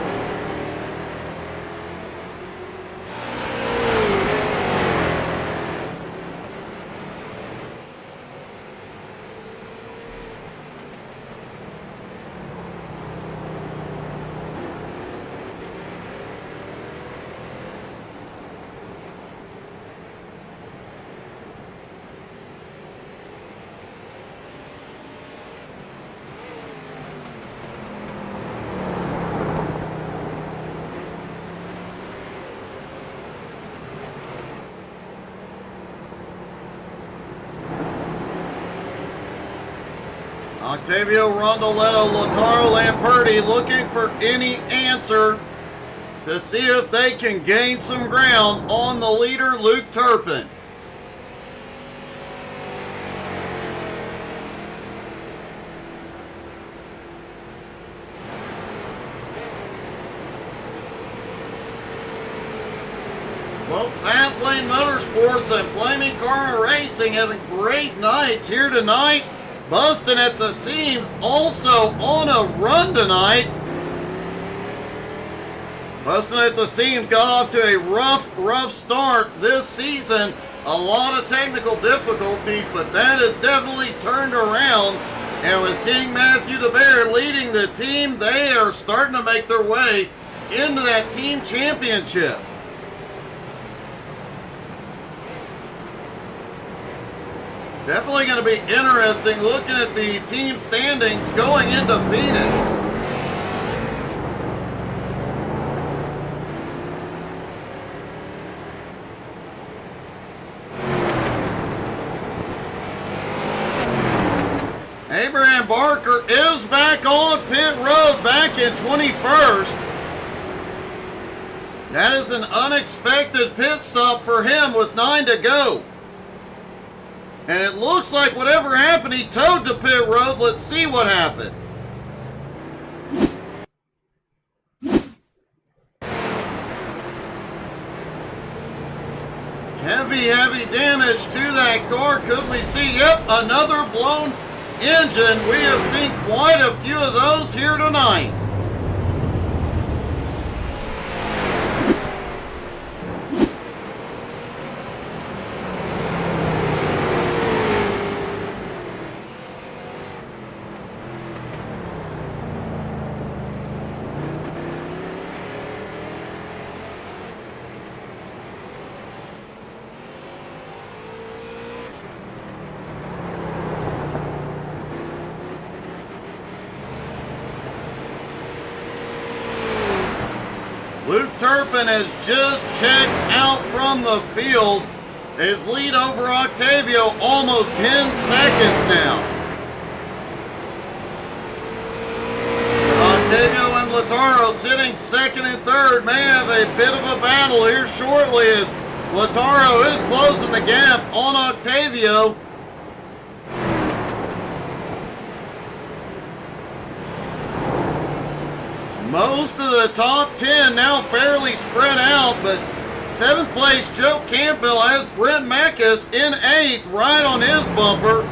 Octavio Rondoletto, Lataro Lamperti looking for any answer to see if they can gain some ground on the leader, Luke Turpin. Both Fastlane Motorsports and Flaming Karma Racing having great nights here tonight. Busting at the seams, also on a run tonight. Busting at the seams got off to a rough start this season. A lot of technical difficulties, but that has definitely turned around. And with King Matthew the Bear leading the team, they are starting to make their way into that team championship. Definitely going to be interesting looking at the team standings going into Phoenix. Abraham Barker is back on pit road, back in 21st. That is an unexpected pit stop for him with 9 to go. And it looks like whatever happened, he towed the pit road. Let's see what happened. Heavy damage to that car. Could we see? Yep, another blown engine. We have seen quite a few of those here tonight. Luke Turpin has just checked out from the field. His lead over Octavio almost 10 seconds now. Octavio and Lautaro sitting second and third may have a bit of a battle here shortly as Lautaro is closing the gap on Octavio. Most of the top 10 now fairly spread out, but 7th place Joe Campbell has Brent Meckus in 8th, right on his bumper.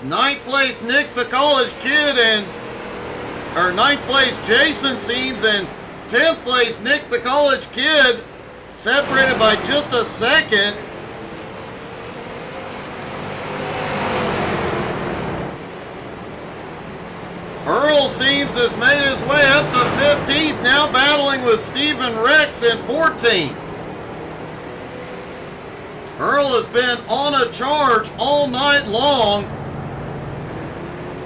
9th place Nick the College Kid or 9th place Jason Seams, and 10th place Nick the College Kid, separated by just a second. Earl Seams has made his way up to 15th, now battling with Stephen Rex in 14th. Earl has been on a charge all night long,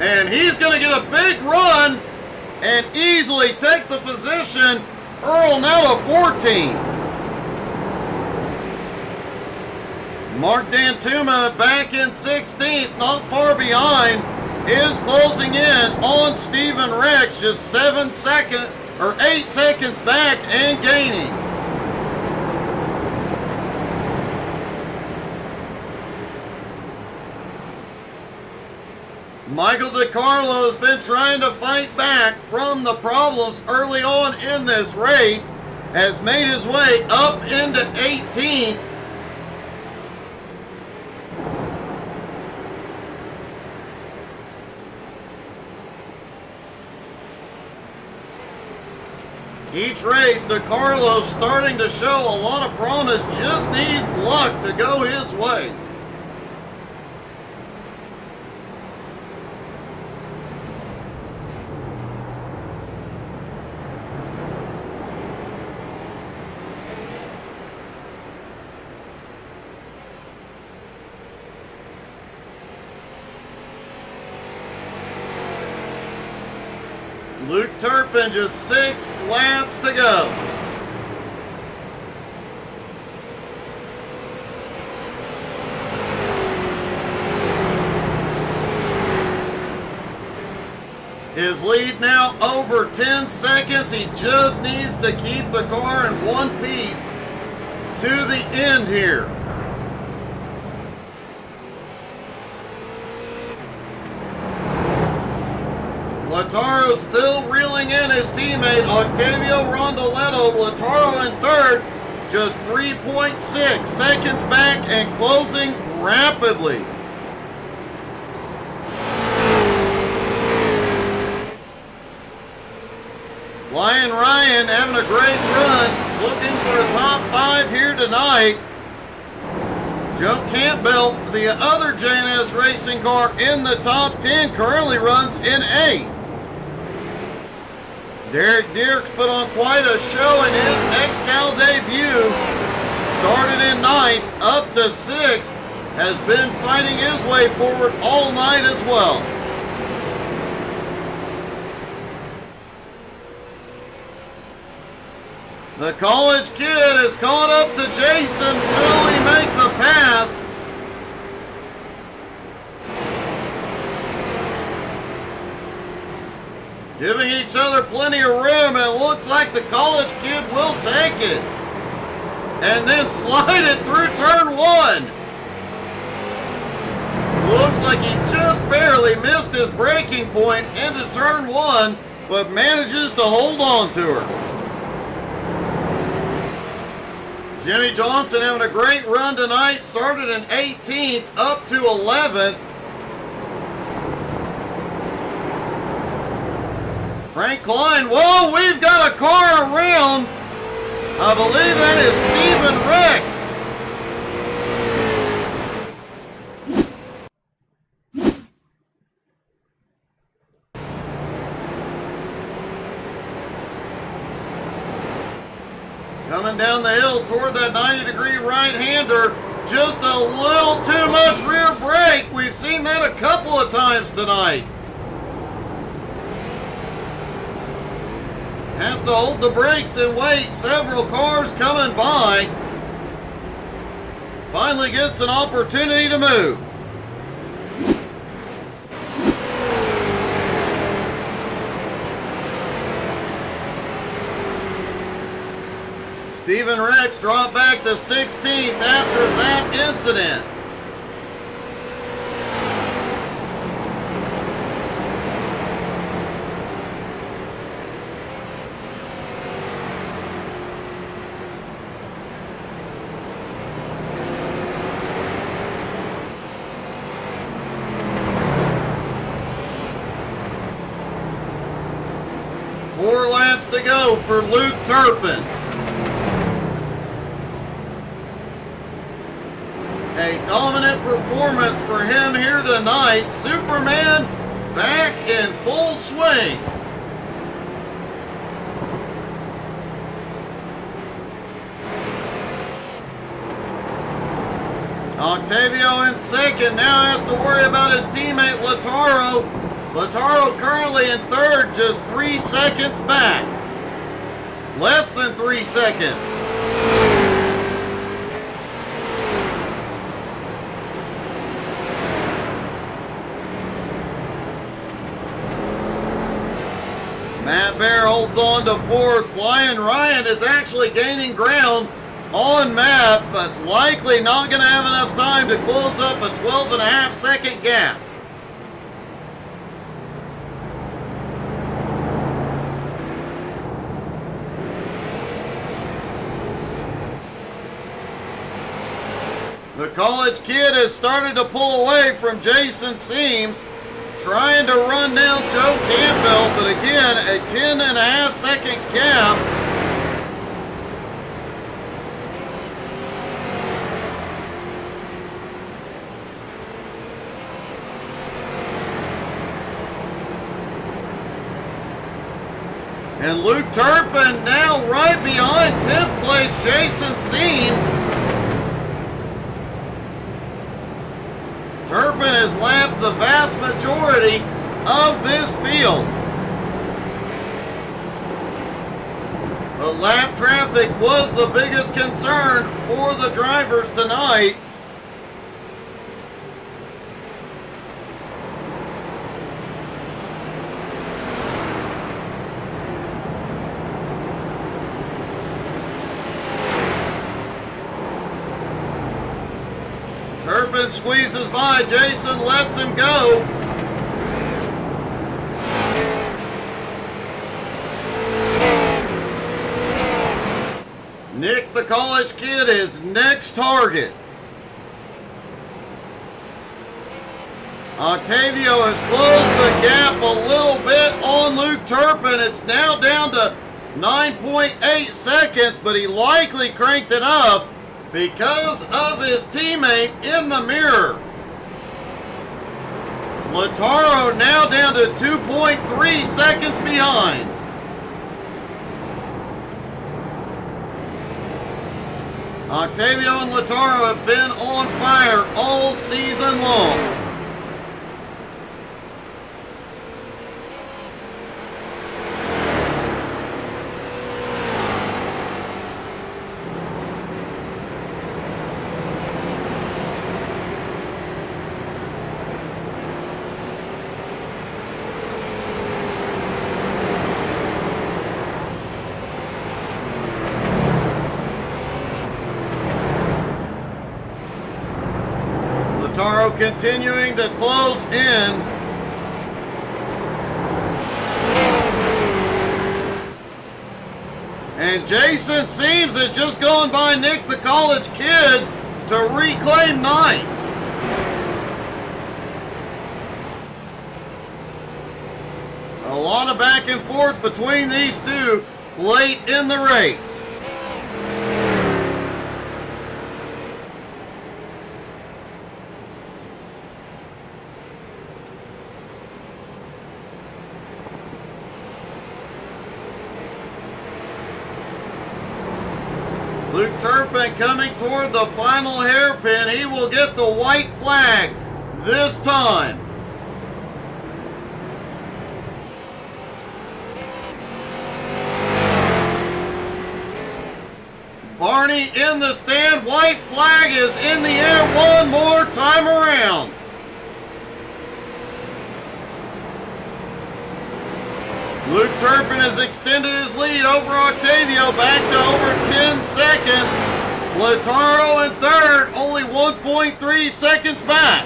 and he's going to get a big run and easily take the position. Earl now to 14th. Mark Dantuma back in 16th, not far behind, is closing in on Stephen Rex, just 8 seconds back and gaining. Michael DiCarlo has been trying to fight back from the problems early on in this race, has made his way up into 18th. Each race, DiCarlo starting to show a lot of promise, just needs luck to go his way. Luke Turpin, just 6 laps to go. His lead now over 10 seconds. He just needs to keep the car in one piece to the end here. Lautaro still reeling in his teammate Octavio Rondoletto. Lautaro in third, just 3.6 seconds back and closing rapidly. Flying Ryan having a great run, looking for a top 5 here tonight. Joe Campbell, the other J&S racing car in the top 10, currently runs in 8th. Derek Dierks put on quite a show in his XCAL debut. Started in 9th, up to 6th. Has been fighting his way forward all night as well. The college kid has caught up to Jason. Will he make the pass? Giving each other plenty of room, and it looks like the college kid will take it. And then slide it through turn 1. looks like he just barely missed his braking point into turn 1, but manages to hold on to her. Jimmy Johnson having a great run tonight, started in 18th up to 11th. Frank Klein, whoa, we've got a car around. I believe that is Stephen Rex. Coming down the hill toward that 90-degree right-hander. Just a little too much rear brake. We've seen that a couple of times tonight. Has to hold the brakes and wait. Several cars coming by. Finally gets an opportunity to move. Stephen Rex dropped back to 16th after that incident. Four laps to go for Luke Turpin. A dominant performance for him here tonight. Superman back in full swing. Octavio in second, now has to worry about his teammate Lautaro. Lautaro currently in third, just 3 seconds back. Less than 3 seconds. Matt Bear holds on to fourth. Flying Ryan is actually gaining ground on Matt, but likely not going to have enough time to close up a 12.5-second gap. The college kid has started to pull away from Jason Seams, trying to run down Joe Campbell, but again, a 10.5-second gap. And Luke Turpin now right behind 10th place Jason Seams. Turpin has lapped the vast majority of this field. But lap traffic was the biggest concern for the drivers tonight. Turpin squeezes by, Jason lets him go. Nick, the college kid, is next target. Octavio has closed the gap a little bit on Luke Turpin. It's now down to 9.8 seconds, but he likely cranked it up because of his teammate in the mirror. Lautaro now down to 2.3 seconds behind. Octavio and Lautaro have been on fire all season long. continuing to close in. And Jason Seams has just gone by Nick the College Kid to reclaim ninth. A lot of back and forth between these two late in the race. Luke Turpin coming toward the final hairpin. He will get the white flag this time. Barney in the stand. White flag is in the air one more time around. Luke Turpin has extended his lead over Octavio back to over 10 seconds. Lataro in third, only 1.3 seconds back.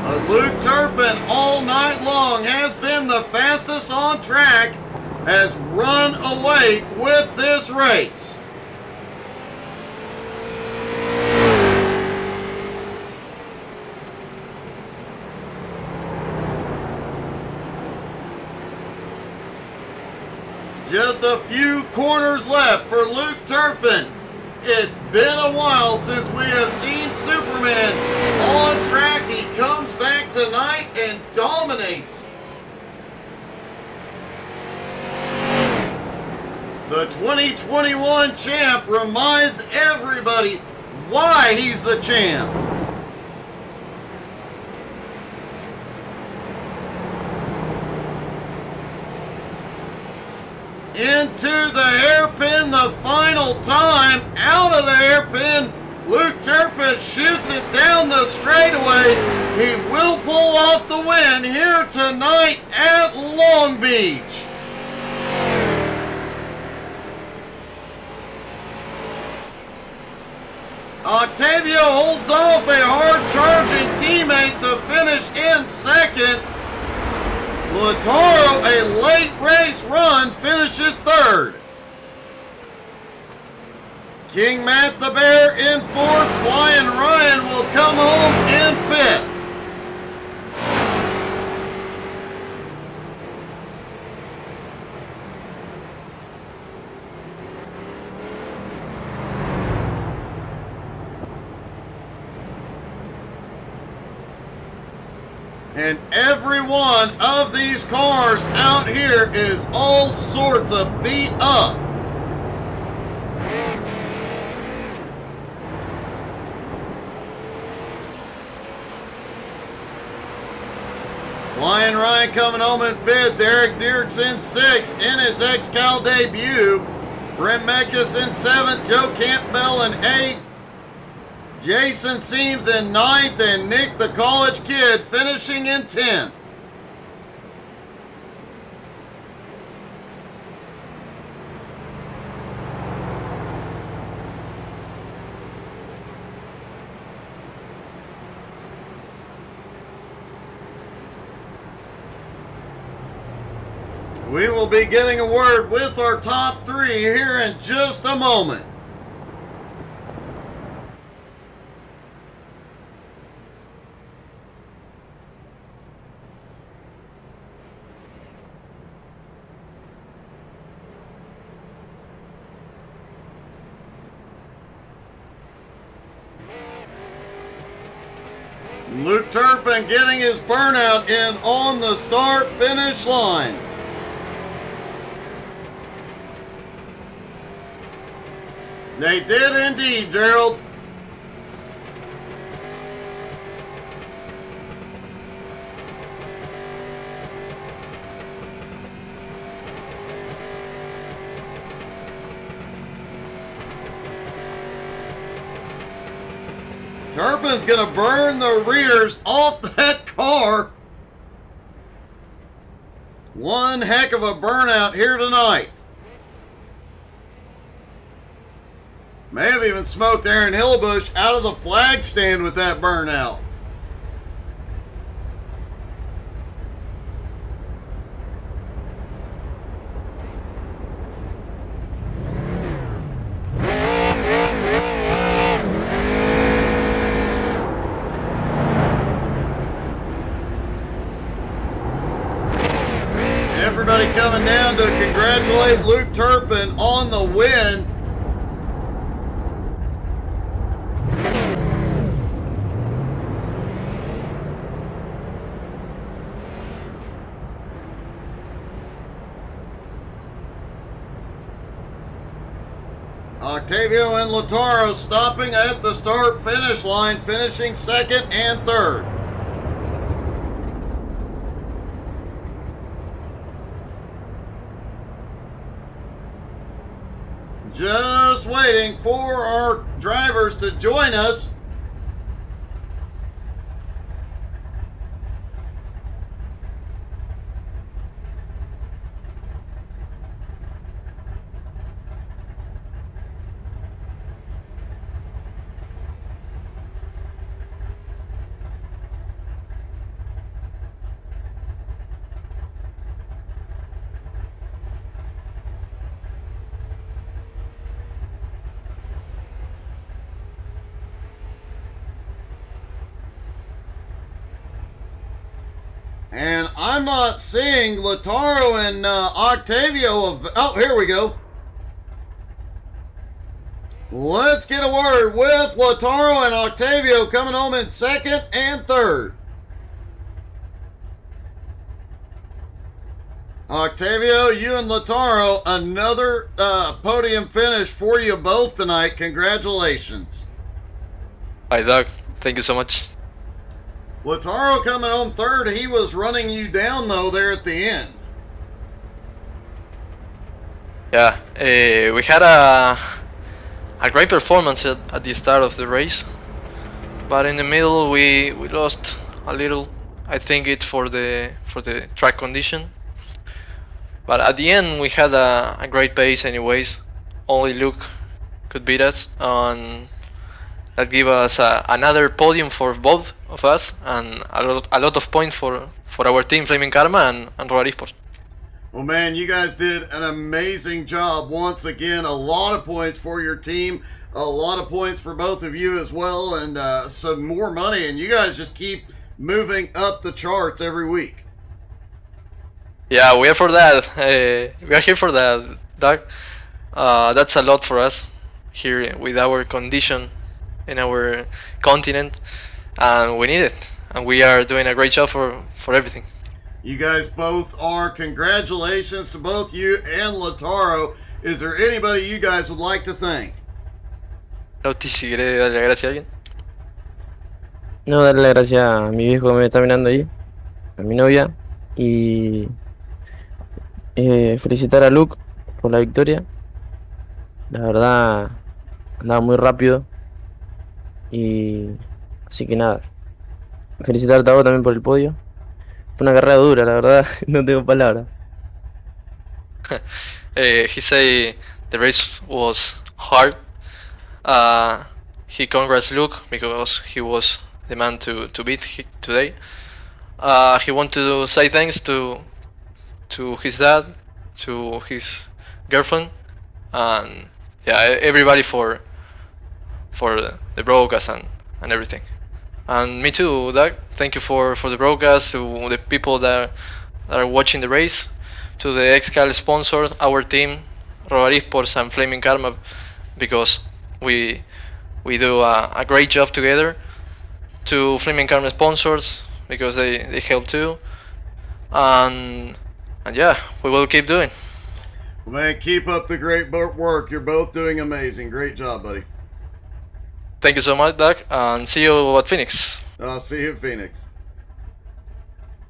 But Luke Turpin all night long has been the fastest on track, has run away with this race. Just a few corners left for Luke Turpin. It's been a while since we have seen Superman on track. He comes back tonight and dominates. The 2021 champ reminds everybody why he's the champ. Into the hairpin the final time. Out of the hairpin. Luke Turpin shoots it down the straightaway. He will pull off the win here tonight at Long Beach. Octavio holds off a hard-charging teammate to finish in second. Lataro, a late race run, finishes third. King Matt the Bear in fourth. Flying Ryan will come home in fifth. And every one of these cars out here is all sorts of beat up. Flying Ryan coming home in fifth. Derek Dierks in sixth in his XCAL debut. Brent Mekas in seventh. Joe Campbell in eighth. Jason Seams in ninth, and Nick the College Kid finishing in 10th. We will be getting a word with our top three here in just a moment. Luke Turpin getting his burnout in on the start-finish line. They did indeed, Gerald. Turpin's gonna burn the rears off that car. One heck of a burnout here tonight. May have even smoked Aaron Hillebush out of the flag stand with that burnout. Everybody coming down to congratulate Luke Turpin on the win. Octavio and Lataro stopping at the start-finish line, finishing second and third. Just waiting for our drivers to join us. And I'm not seeing Lataro and Octavio. Oh, here we go. Let's get a word with Lataro and Octavio coming home in second and third. Octavio, you and Lataro, another podium finish for you both tonight. Congratulations. Hi, Doug. Thank you so much. Lataro coming home third. He was running you down, though, there at the end. Yeah, we had a great performance at the start of the race, but in the middle we lost a little. I think it's for the track condition. But at the end we had a great pace anyways. Only Luke could beat us, and that gave us another podium for both of us, and a lot of points for our team, Flaming Karma and Motorsports. Well, man, you guys did an amazing job once again. A lot of points for your team, a lot of points for both of you as well, and some more money. And you guys just keep moving up the charts every week. Yeah, we are for that. We are here for that, Doug. That's a lot for us here with our condition in our continent, and we need it. And we are doing a great job for everything. You guys both are. Congratulations to both you and Lataro. Is there anybody you guys would like to thank? Lauti, si quiere darle las gracias a alguien. No, darle las gracias a mi viejo que me está mirando ahí, a mi novia, y felicitar a Luke por la victoria. La verdad, andaba muy rápido, y así que nada, felicitarte a vos también por el podio. Fue una carrera dura, la verdad, no tengo palabras. He say the race was hard. He congrats Luke because he was the man to beat today. He want to say thanks to his dad, to his girlfriend, and yeah, everybody for the broadcast and everything. And me too, Doug. Thank you for the broadcast, to the people that are watching the race, to the XCAL sponsors, our team, Motorsports and Flaming Karma, because we do a great job together. To Flaming Karma sponsors, because they help too. And yeah, we will keep doing. Well, man, keep up the great work. You're both doing amazing. Great job, buddy. Thank you so much, Doug, and see you at Phoenix. I'll see you at Phoenix.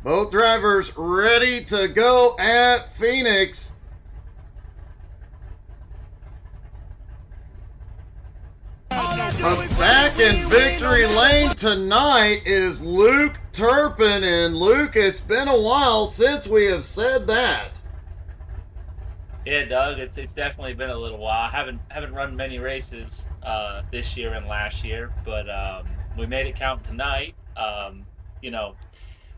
Both drivers ready to go at Phoenix. All that But back in victory lane tonight is Luke Turpin. And Luke, it's been a while since we have said that. Yeah, Doug, it's definitely been a little while. I haven't run many races this year and last year, but we made it count tonight. You know,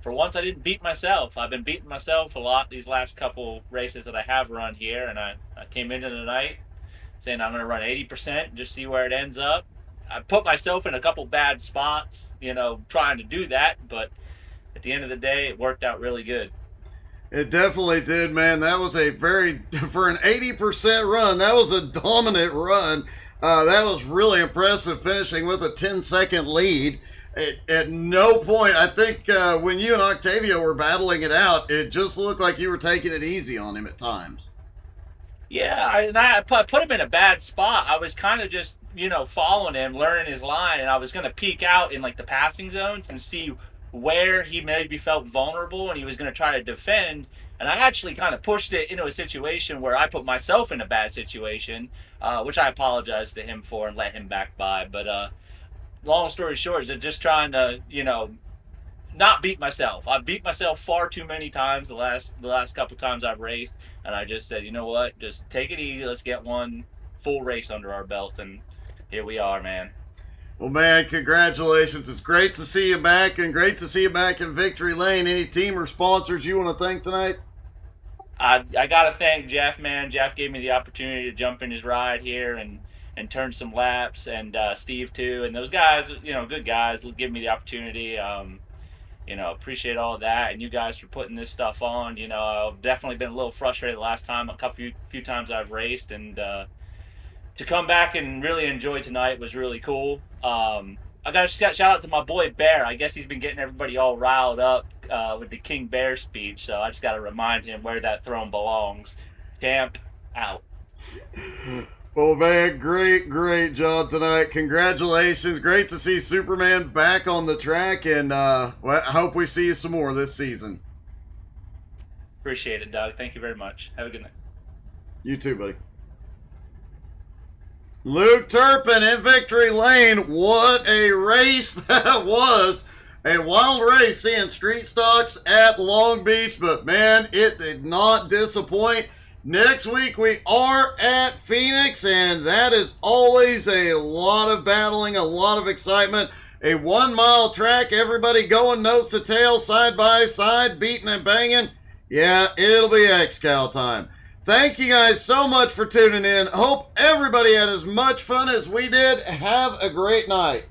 for once I didn't beat myself. I've been beating myself a lot these last couple races that I have run here, and I came into the night saying I'm going to run 80% and just see where it ends up. I put myself in a couple bad spots, you know, trying to do that, but at the end of the day, it worked out really good. It definitely did, man. That was a for an 80% run, that was a dominant run. That was really impressive, finishing with a 10-second lead. At no point, I think when you and Octavio were battling it out, it just looked like you were taking it easy on him at times. Yeah, I put him in a bad spot. I was kind of just, you know, following him, learning his line, and I was going to peek out in, like, the passing zones and see where he maybe felt vulnerable and he was going to try to defend. And I actually kind of pushed it into a situation where I put myself in a bad situation, which I apologized to him for and let him back by. But long story short, is just trying to, you know, not beat myself. I've beat myself far too many times the last couple times I've raced, and I just said, you know what, just take it easy. Let's get one full race under our belt, and here we are, man. Well, man, congratulations. It's great to see you back, and great to see you back in victory lane. Any team or sponsors you want to thank tonight? I got to thank Jeff, man. Jeff gave me the opportunity to jump in his ride here and turn some laps, and Steve too, and those guys, you know, good guys, give me the opportunity. You know, appreciate all of that, and you guys for putting this stuff on. You know, I've definitely been a little frustrated the last time, few times I've raced, and to come back and really enjoy tonight was really cool. I got to shout out to my boy Bear. I guess he's been getting everybody all riled up with the King Bear speech, so I just got to remind him where that throne belongs. Champ out. Well, man, great job tonight. Congratulations. Great to see Superman back on the track, and I hope we see you some more this season. Appreciate it, Doug. Thank you very much. Have a good night. You too, buddy. Luke Turpin in victory lane. What a race that was. A wild race seeing street stocks at Long Beach, but man, it did not disappoint. Next week we are at Phoenix, and that is always a lot of battling, a lot of excitement. A 1 mile track, everybody going nose to tail, side by side, beating and banging. Yeah, it'll be XCAL time. Thank you guys so much for tuning in. Hope everybody had as much fun as we did. Have a great night.